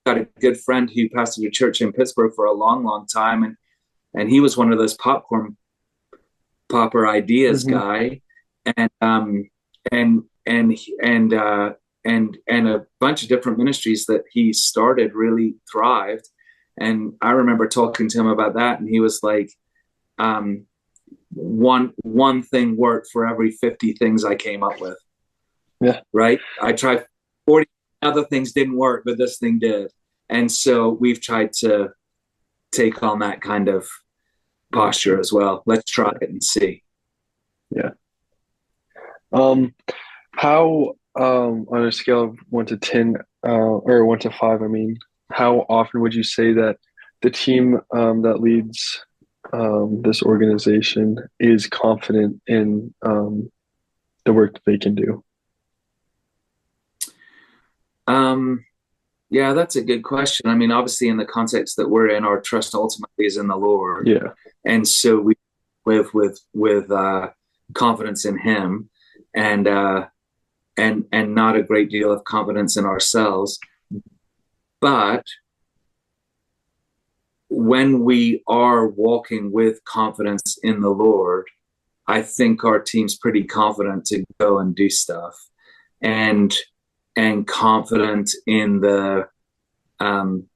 got a good friend who pastored a church in Pittsburgh for a long, long time, and he was one of those popcorn popper ideas guy, and a bunch of different ministries that he started really thrived. And I remember talking to him about that, and he was like, one thing worked for every 50 things I came up with.
Yeah.
Right. I tried 40 other things, didn't work, but this thing did. And so we've tried to take on that kind of posture as well. Let's try it and see.
Yeah. How on a scale of 1 to 10, or 1 to 5, I mean, how often would you say that the team that leads this organization is confident in the work that they can do?
Yeah, that's a good question. I mean, obviously, in the context that we're in, our trust ultimately is in the Lord.
Yeah.
And so we live with confidence in him, and not a great deal of confidence in ourselves. But when we are walking with confidence in the Lord, I think our team's pretty confident to go and do stuff, and confident in the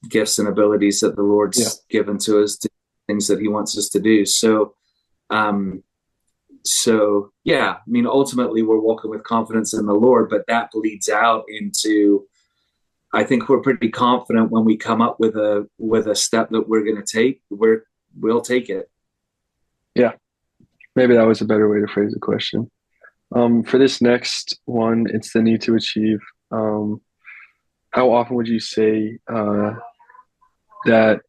gifts and abilities that the Lord's given to us, to things that he wants us to do. So yeah, I mean, ultimately we're walking with confidence in the Lord, but that bleeds out into, I think we're pretty confident when we come up with a step that we're going to take, we'll take it.
Yeah. Maybe that was a better way to phrase the question. For this next one, it's the need to achieve. How often would you say that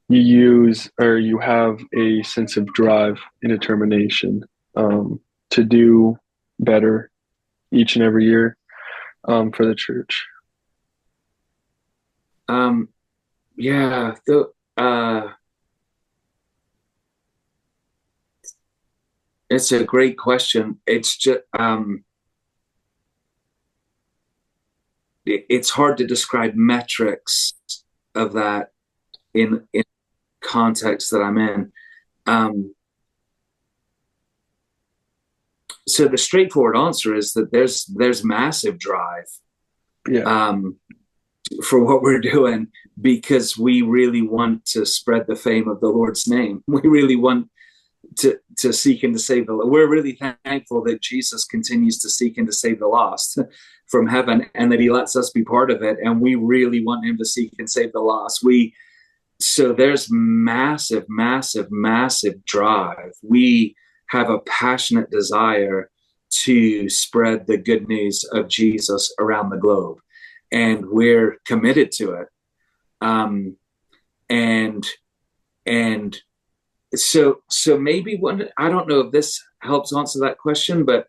you use, or you have a sense of drive and determination to do better each and every year for the church?
It's a great question. It's just it's hard to describe metrics of that in context that I'm in. So the straightforward answer is that there's massive drive for what we're doing, because we really want to spread the fame of the Lord's name. We really want to seek and to save the Lord. We're really thankful that Jesus continues to seek and to save the lost from heaven, and that he lets us be part of it. And we really want him to seek and save the lost. So there's massive, massive, massive drive. We have a passionate desire to spread the good news of Jesus around the globe, and we're committed to it. And so maybe one, I don't know if this helps answer that question, but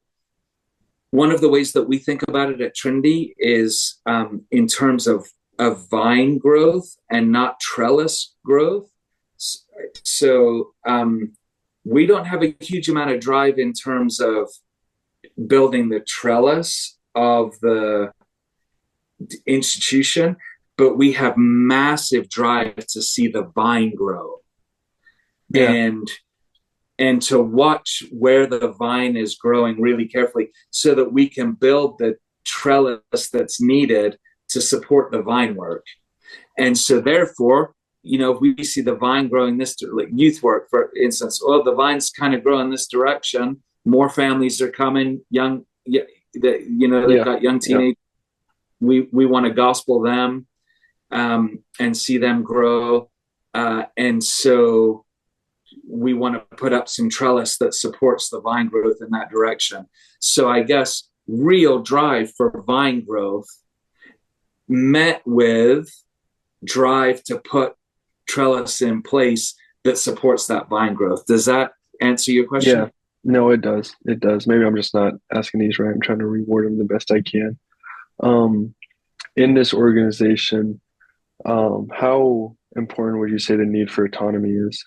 one of the ways that we think about it at Trinity is in terms of vine growth and not trellis growth. So we don't have a huge amount of drive in terms of building the trellis of the institution, but we have massive drive to see the vine grow.
Yeah.
And to watch where the vine is growing really carefully so that we can build the trellis that's needed to support the vine work. And so therefore, if we see the vine growing this, like youth work, for instance, the vine's kind of growing this direction, more families are coming, young, they've got young teenagers. Yeah. We want to gospel them and see them grow. And so we want to put up some trellis that supports the vine growth in that direction. So I guess real drive for vine growth met with drive to put trellis in place that supports that vine growth. Does that answer your question?
Yeah, no, it does. It does. Maybe I'm just not asking these right. I'm trying to reword them the best I can. In this organization, how important would you say the need for autonomy is?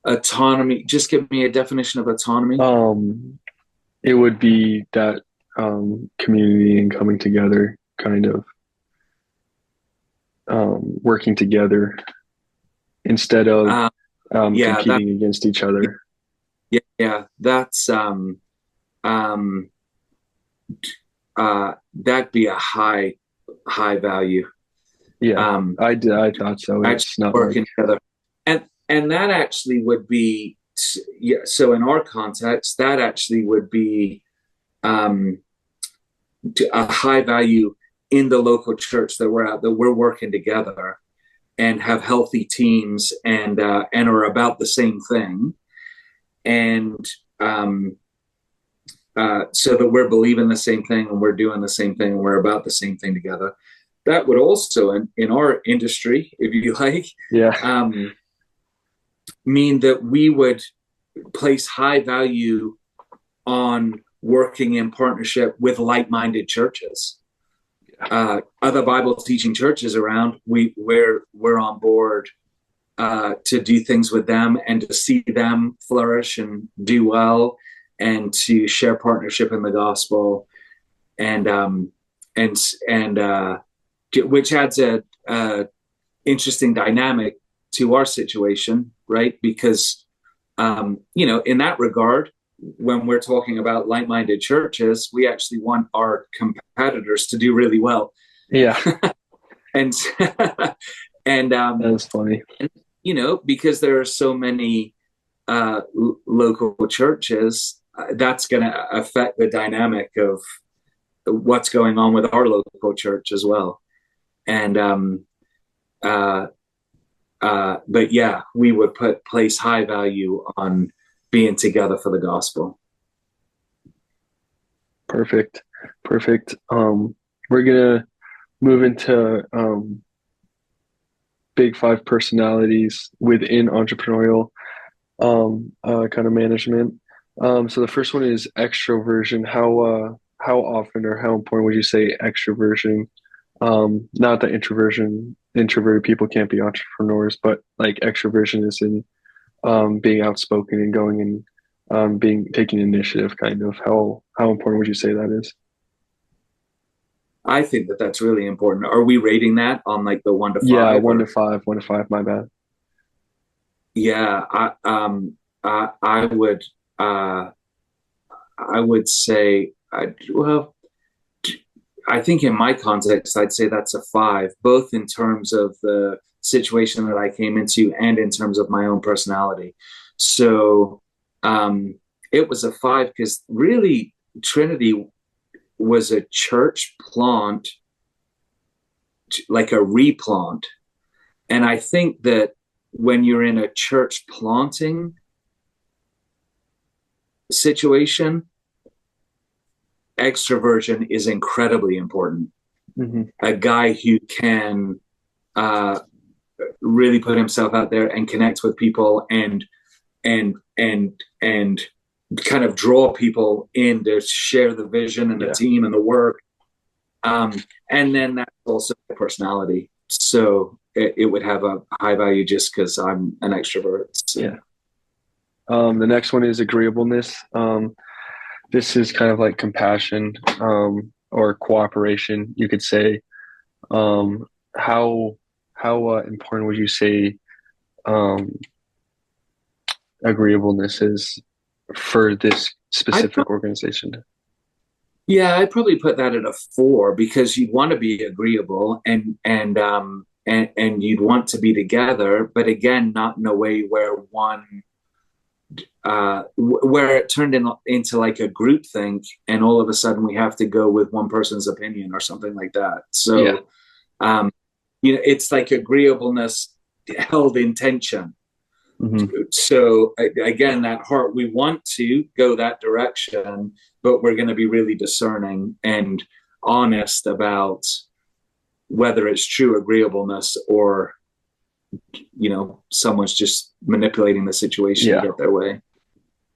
Autonomy, just give me a definition of autonomy.
It would be that community and coming together, kind of working together instead of competing against each other.
Yeah, that's that'd be a high value.
Yeah, I thought so. It's not
working together, and that actually would be, yeah. So in our context, that actually would be a high value in the local church that we're at, that we're working together and have healthy teams and are about the same thing, and so that we're believing the same thing and we're doing the same thing and we're about the same thing together. That would also, in our industry, if you like, mean that we would place high value on working in partnership with like-minded churches. Other Bible teaching churches around, we're on board to do things with them and to see them flourish and do well, and to share partnership in the gospel, and which adds a interesting dynamic to our situation, right? Because in that regard, when we're talking about like-minded churches, we actually want our competitors to do really well.
Yeah.
and
that's funny.
Because there are so many local churches, that's going to affect the dynamic of what's going on with our local church as well. And but yeah, we would place high value on being together for the gospel.
Perfect. We're gonna move into big five personalities within entrepreneurial kind of management. So the first one is extroversion. How often or how important would you say extroversion? Not that introverted people can't be entrepreneurs, but like extroversion is in being outspoken and going and taking initiative. Kind of how important would you say that is?
I think that's really important. Are we rating that on like the 1 to 5?
Yeah, 1 to 5. 1 to 5. My bad.
Yeah, I would say, I think in my context, I'd say that's a 5, both in terms of the situation that I came into and in terms of my own personality. So it was a 5 because really Trinity was a church plant, like a replant. And I think that when you're in a church planting situation, extroversion is incredibly important. Mm-hmm. A guy who can really put himself out there and connect with people and kind of draw people in to share the vision and the
Yeah.
team and the work. And then that's also my personality. So it would have a high value just because I'm an extrovert. So.
Yeah. The next one is agreeableness. This is kind of like compassion, or cooperation, you could say. Um, how important would you say um, agreeableness is for this
I'd
specific organization?
Yeah, I'd probably put that at a 4 because you'd want to be agreeable and you'd want to be together, but again, not in a way where where it turned into like a group think, and all of a sudden we have to go with one person's opinion or something like that.
Yeah.
So, um, it's like agreeableness held in tension.
Hmm.
So again, that heart, we want to go that direction, but we're going to be really discerning and honest about whether it's true agreeableness or someone's just manipulating the situation to
Yeah,
get their way.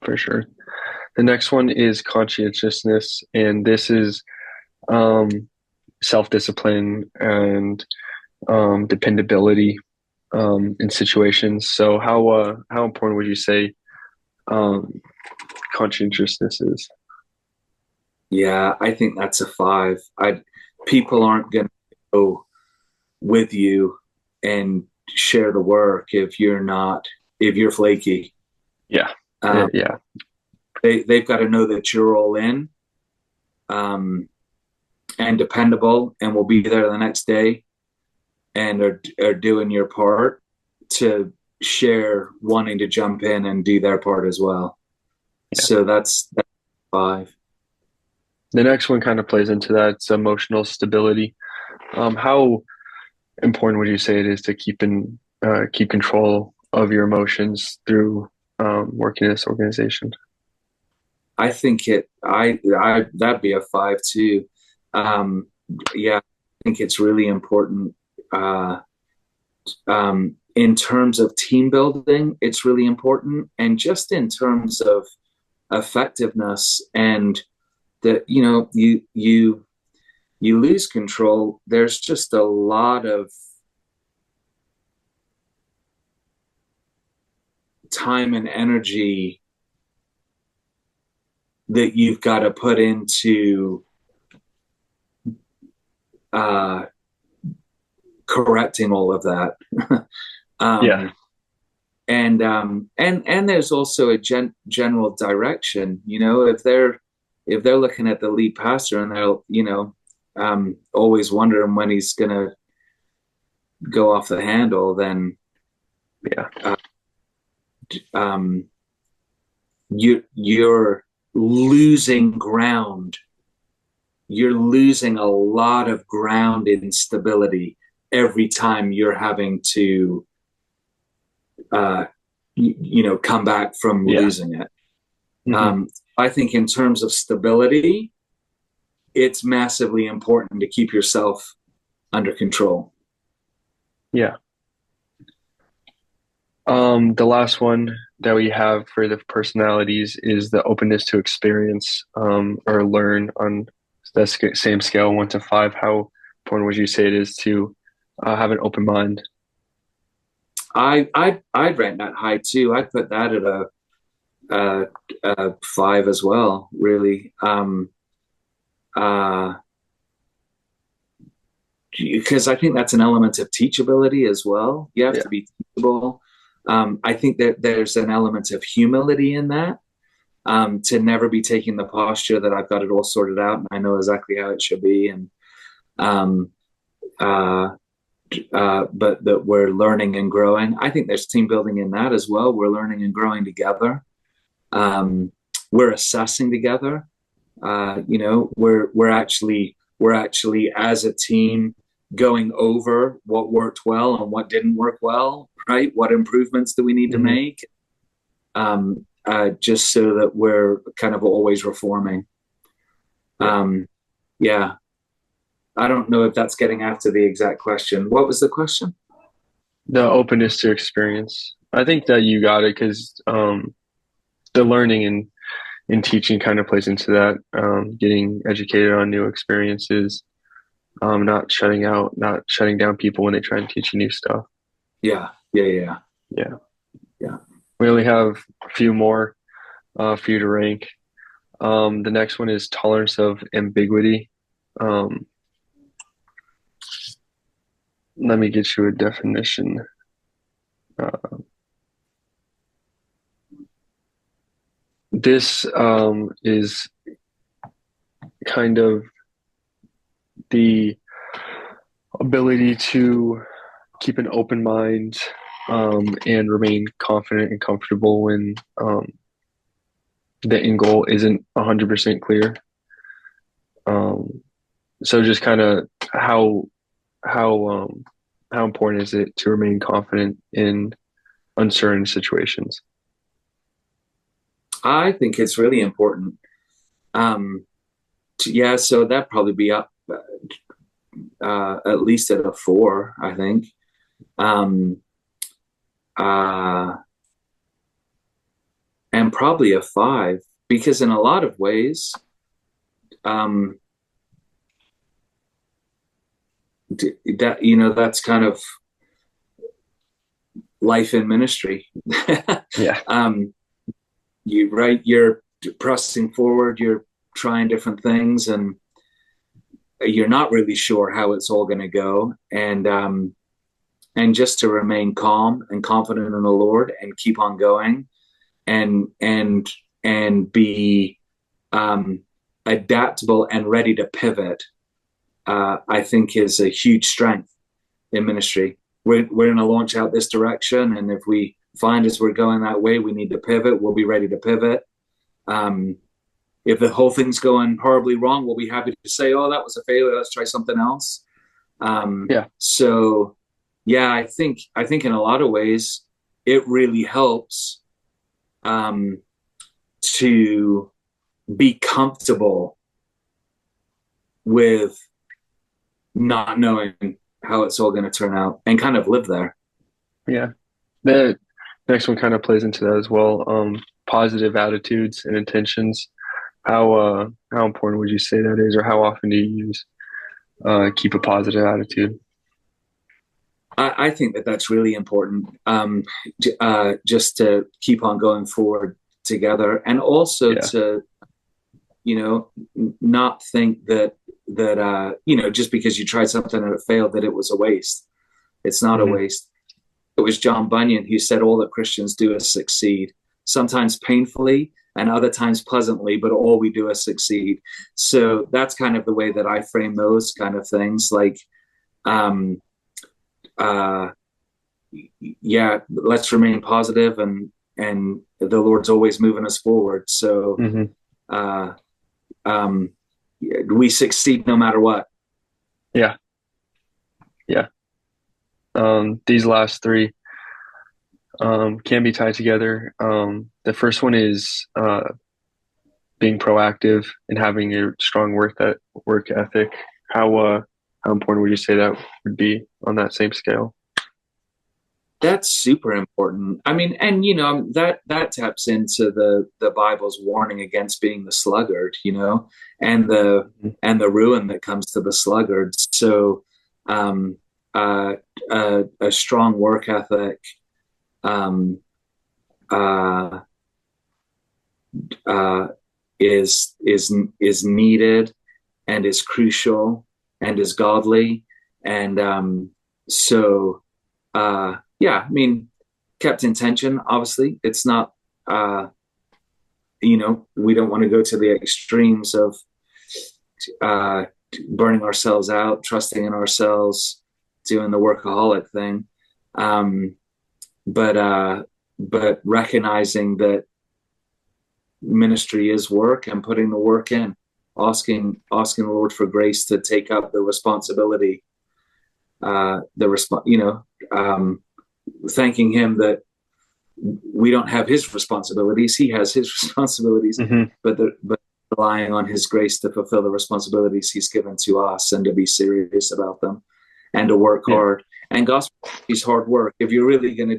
for sure. The next one is conscientiousness, and this is um, self-discipline and dependability in situations. So how important would you say um, conscientiousness is?
Yeah, I think that's a 5. I People aren't going to go with you and share the work if you're flaky.
Yeah,
um,
yeah,
they've got to know that you're all in, um, and dependable and will be there the next day and are doing your part to share wanting to jump in and do their part as well.
yeah.
So that's 5.
The next one kind of plays into that. It's emotional stability. How important would you say it is to keep control of your emotions through working in this organization?
I think I that'd be a 5 too. um yeah, I think it's really important. In terms of team building, it's really important, and just in terms of effectiveness, and that you lose control. There's just a lot of time and energy that you've got to put into uh, correcting all of that.
Yeah.
um, and there's also a general direction. If they're looking at the lead pastor and they're always wondering when he's gonna go off the handle, then
Yeah.
um, you're losing ground. You're losing a lot of ground in stability every time you're having to come back from
Yeah.
losing it.
Hmm.
I think in terms of stability, it's massively important to keep yourself under control.
Yeah. The last one that we have for the personalities is the openness to experience or learn on the same scale, 1 to 5. How important would you say it is to have an open mind?
I'd rank that high too. I'd put that at a 5 as well, really. Uh, because I think that's an element of teachability as well. You have
Yeah.
to be teachable. I think that there's an element of humility in that, to never be taking the posture that I've got it all sorted out and I know exactly how it should be, and um, uh, but that we're learning and growing. I think there's team building in that as well. We're learning and growing together. Um, we're assessing together. We're actually as a team going over what worked well and what didn't work well, right? What improvements do we need to
Hmm.
make? Just so that we're kind of always reforming.
Yeah.
Yeah, I don't know if that's getting after the exact question. What was the question?
The openness to experience. I think that you got it because the learning and teaching kind of plays into that. Getting educated on new experiences, not shutting down people when they try and teach you new stuff.
Yeah, yeah, yeah,
Yeah.
yeah.
We only have a few more for you to rank. The next one is tolerance of ambiguity. Um, Let me get you a definition. Uh, this is kind of the ability to keep an open mind and remain confident and comfortable when the end goal isn't 100% clear. Um, so just kind of how how important is it to remain confident in uncertain situations?
I think it's really important. Yeah, so that'd probably be up at least at a four, I think. Um, uh, and probably a five, because in a lot of ways, um, that that's kind of life in ministry.
Yeah.
um, you're pressing forward, you're trying different things, and you're not really sure how it's all going to go, and just to remain calm and confident in the Lord and keep on going, and be um, adaptable and ready to pivot. I think is a huge strength in ministry. We're going to launch out this direction, and if we find as we're going that way, we need to pivot. We'll be ready to pivot. Um, if the whole thing's going horribly wrong, we'll be happy to say, "Oh, that was a failure. Let's try something else."
Yeah.
So, yeah, I think in a lot of ways, it really helps to be comfortable with not knowing how it's all going to turn out and kind of live there.
Yeah. The next one kind of plays into that as well. Positive attitudes and intentions. How important would you say that is, or how often do you use keep a positive attitude?
I think that that's really important, just to keep on going forward together, and also
Yeah.
to not think that just because you tried something and it failed that it was a waste. It's not a
Hmm.
waste. It was John Bunyan who said all that Christians do is succeed, sometimes painfully and other times pleasantly, but all we do is succeed. So that's kind of the way that I frame those kind of things. Like, um, uh, yeah, let's remain positive, and the Lord's always moving us forward. So
Hmm.
uh, um, we succeed no matter what.
Yeah. Yeah. These last three can be tied together. The first one is being proactive and having a strong work ethic. How important would you say that would be on that same scale?
That's super important. I mean, and that taps into the Bible's warning against being the sluggard, and
Mhm.
the ruin that comes to the sluggards. So, um, a strong work ethic, um, uh, uh, is needed and is crucial and is godly, and so yeah, I mean, kept in tension. Obviously, it's not. We don't want to go to the extremes of uh, burning ourselves out, trusting in ourselves, doing the workaholic thing. Um, but recognizing that ministry is work and putting the work in, asking the Lord for grace to take up the responsibility, thanking Him that we don't have His responsibilities; He has His responsibilities,
Hmm.
but relying on His grace to fulfill the responsibilities He's given to us and to be serious about them and to work
Yeah.
hard. And gospel is hard work. If you're really going to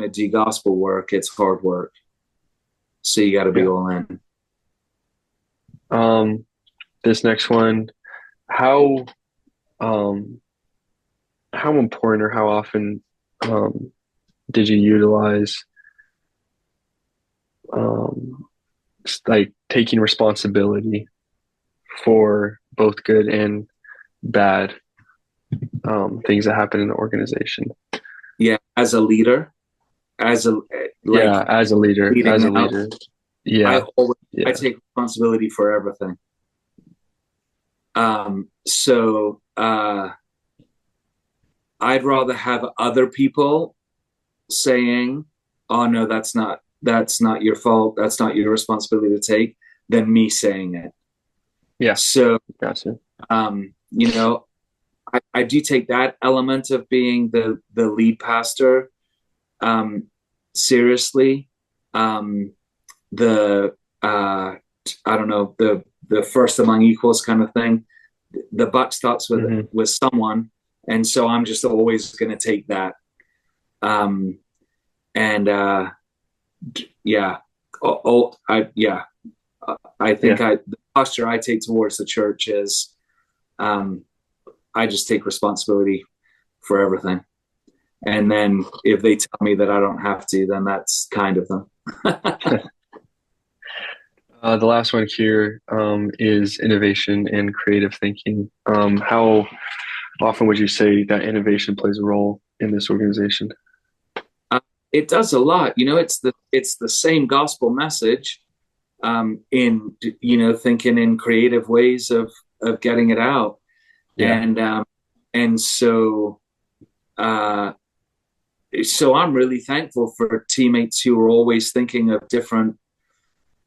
do gospel work, it's hard work. So you got to be
Yeah.
all in.
This next one, how um how important or how often um did you utilize um like taking responsibility for both good and bad things that happen in the organization?
Yeah, as a leader, as a like
Yeah, as a leader,
leading
as a
out,
leader. Yeah,
I
yeah,
take responsibility for everything. So I'd rather have other people saying, "Oh no, that's not your fault. That's not your responsibility to take," than me saying it.
yeah.
So
Gotcha.
you know, I do take that element of being the lead pastor um, seriously. Um, the I don't know, the first among equals kind of thing. The buck stops
Hmm.
with someone, and so I'm just always going to take that. Um, and yeah, yeah. I think
Yeah,
the posture I take towards the church is um, I just take responsibility for everything. And then if they tell me that I don't have to, then that's kind of them.
the last one here is innovation and creative thinking. How often would you say that innovation plays a role in this organization?
uh, it does a lot. It's the same gospel message in thinking in creative ways of getting it out,
Yeah,
and uh, so I'm really thankful for teammates who are always thinking of different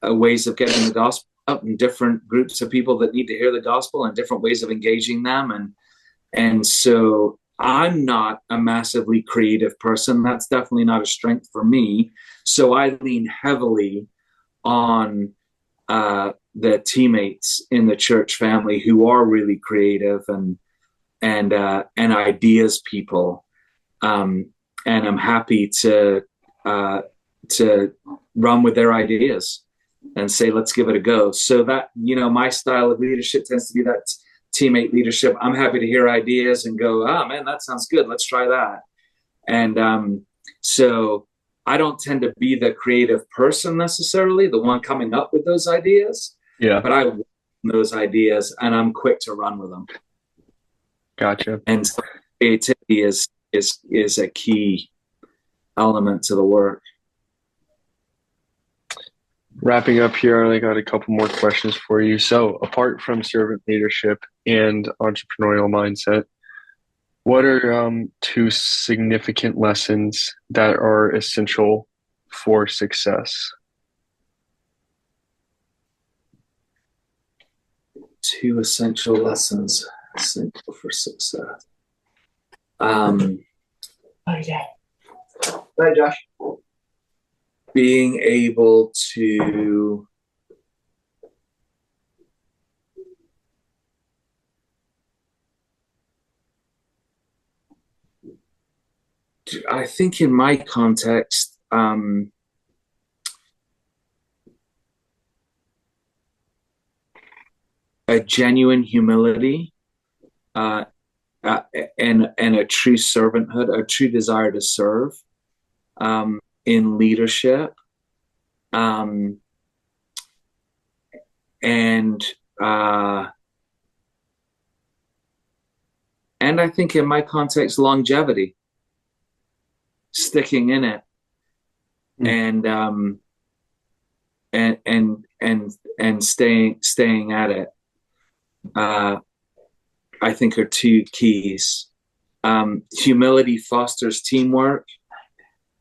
ways of getting the gospel out, and different groups of people that need to hear the gospel, and different ways of engaging them. And so I'm not a massively creative person. That's definitely not a strength for me. So I lean heavily on the teammates in the church family who are really creative and ideas people. Um, and I'm happy uh, to run with their ideas and say, let's give it a go. So that, my style of leadership tends to be that teammate leadership. I'm happy to hear ideas and go, oh man, that sounds good. Let's try that. And so I don't tend to be the creative person necessarily, the one coming up with those ideas,
yeah,
but I want those ideas and I'm quick to run with them.
gotcha.
And so creativity is a key element to the work.
Wrapping up here, I only got a couple more questions for you. So, apart from servant leadership and entrepreneurial mindset, what are two significant lessons that are essential for success?
Two essential lessons essential for success. Um,
Okay.
Hi, Josh. Being able to I think in my context, a genuine humility uh, and a true servanthood, a true desire to serve in leadership, um, and uh, and I think in my context, longevity, sticking in it,
Mm.
and and staying at it. Uh, I think are two keys. Humility fosters teamwork,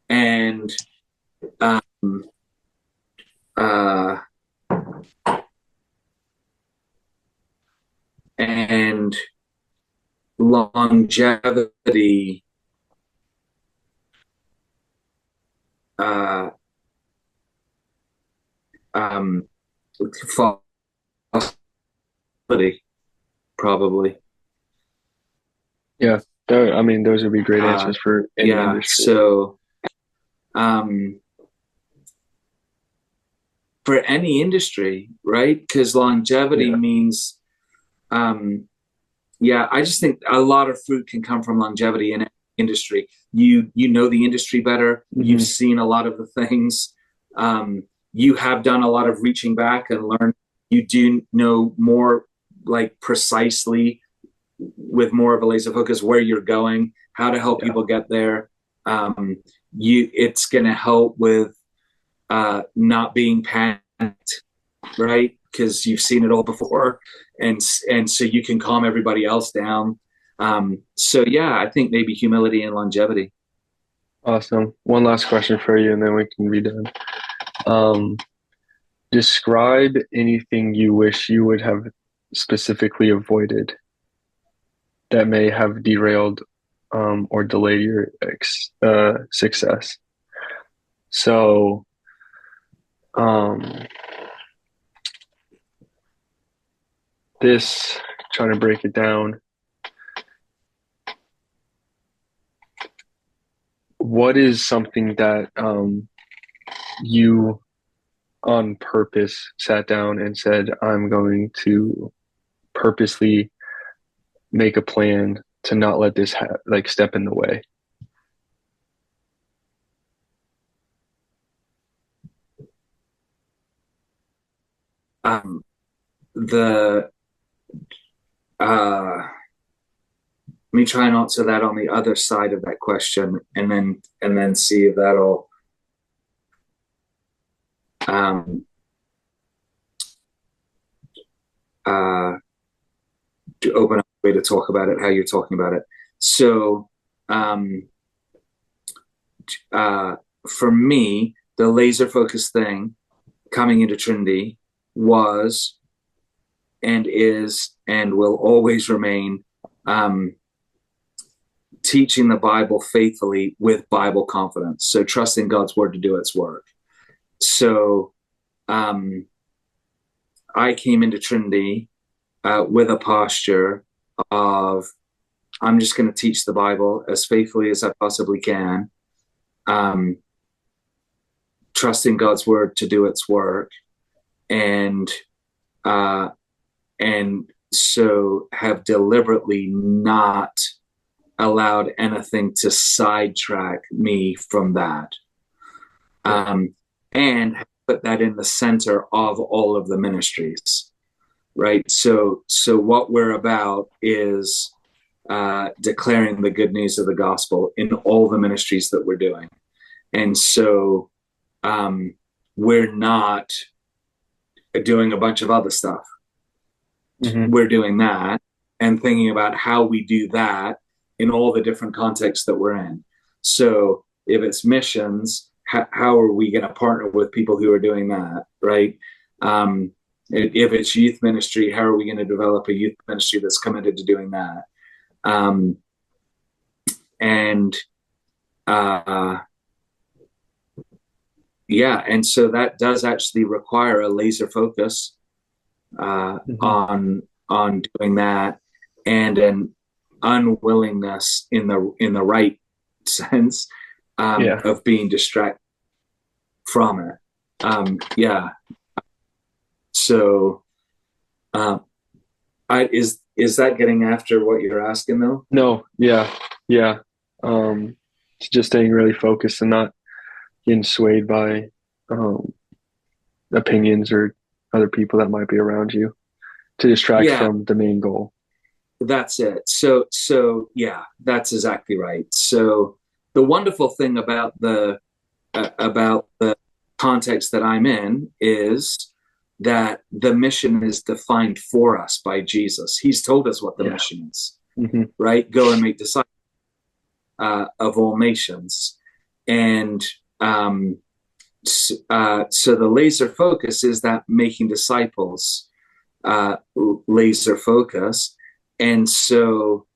and um, uh, and longevity uh, um, probably.
Yeah. I mean, those would be great
Uh,
answers for any
yeah.
industry.
So um, for any industry, right? Because longevity
Yeah.
means, um, yeah, I just think a lot of fruit can come from longevity in industry. You know the industry better. You've
Hmm.
seen a lot of the things. Um, you have done a lot of reaching back and learn. You do know more, like, precisely, with more of a laser focus, where you're going, how to help
Yeah.
people get there. Um, it's going to help with not being panicked, right? Because you've seen it all before, and so you can calm everybody else down. So yeah, I think maybe humility and longevity.
Awesome. One last question for you, and then we can be done. Um, Describe anything you wish you would have specifically avoided that may have derailed or delayed your success. So, um, this, trying to break it down, what is something that you on purpose sat down and said, I'm going to purposely make a plan to not let this like step in the way?
Um, the Let me try and answer that on the other side of that question, and then see if that'll um, uh, to open up a way to talk about it, how you're talking about it. So, um, uh, for me, the laser focus thing coming into Trinity was and is and will always remain, um, teaching the Bible faithfully with Bible confidence. So trusting God's word to do its work. So um, I came into Trinity with a posture of, I'm just going to teach the Bible as faithfully as I possibly can, um, trusting God's word to do its work, and uh, and so have deliberately not allowed anything to sidetrack me from that,
Yeah.
um, and put that in the center of all of the ministries. Right. So what we're about is declaring the good news of the gospel in all the ministries that we're doing. And so um, we're not doing a bunch of other stuff.
Hmm.
We're doing that and thinking about how we do that in all the different contexts that we're in. So if it's missions, how are we going to partner with people who are doing that, right? Um, if it's youth ministry, how are we going to develop a youth ministry that's committed to doing that? Um, and uh, yeah, and so that does actually require a laser focus
Hmm.
on doing that, and an unwillingness in the right sense,
Yeah.
of being distracted from it. Yeah. So, um, I is that getting after what you're asking though?
No. Yeah. Yeah. It's just staying really focused and not getting swayed by um, opinions or other people that might be around you to distract
Yeah,
from the main goal.
that's it. So yeah, that's exactly right. So the wonderful thing about the context that I'm in is that the mission is defined for us by Jesus. He's told us what the
Yeah.
mission is,
Hmm.
right? Go and make disciples of all nations. And so the laser focus is that making disciples laser focus. And so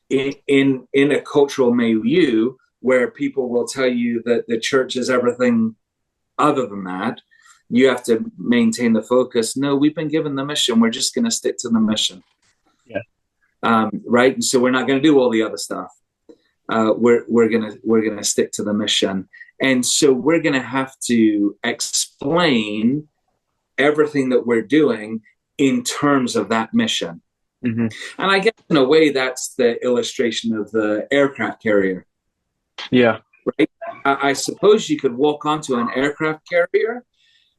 in a cultural milieu where people will tell you that the church is everything other than that, you have to maintain the focus. No, we've been given the mission. We're just going to stick to the mission.
Yeah.
right? And so we're not going to do all the other stuff. We're gonna stick to the mission, and so we're gonna have to explain everything that we're doing in terms of that mission.
Hmm.
And I guess in a way that's the illustration of the aircraft carrier,
Yeah.
right? I suppose you could walk onto an aircraft carrier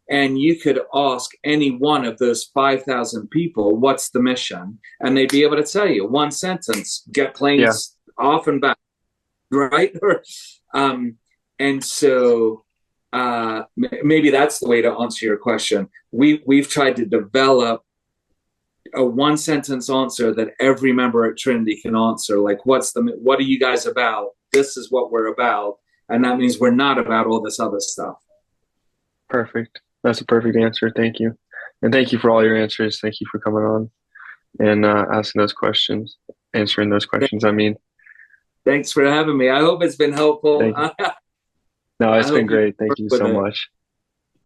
and you could ask any one of those 5,000 people, what's the mission? And they'd be able to tell you one sentence, get
Yeah.
planes off and back, right? um, and so maybe that's the way to answer your question. We've tried to develop a one sentence answer that every member at Trinity can answer. Like, what are you guys about? This is what we're about, and that means we're not about all this other stuff.
Perfect. That's a perfect answer. Thank you. And thank you for all your answers. Thank you for coming on and asking those questions, answering those questions. I mean,
Thanks for having me. I hope it's been helpful.
thank you. No,
I
it's been
hope you
great.
work
Thank you
with
so
it.
much.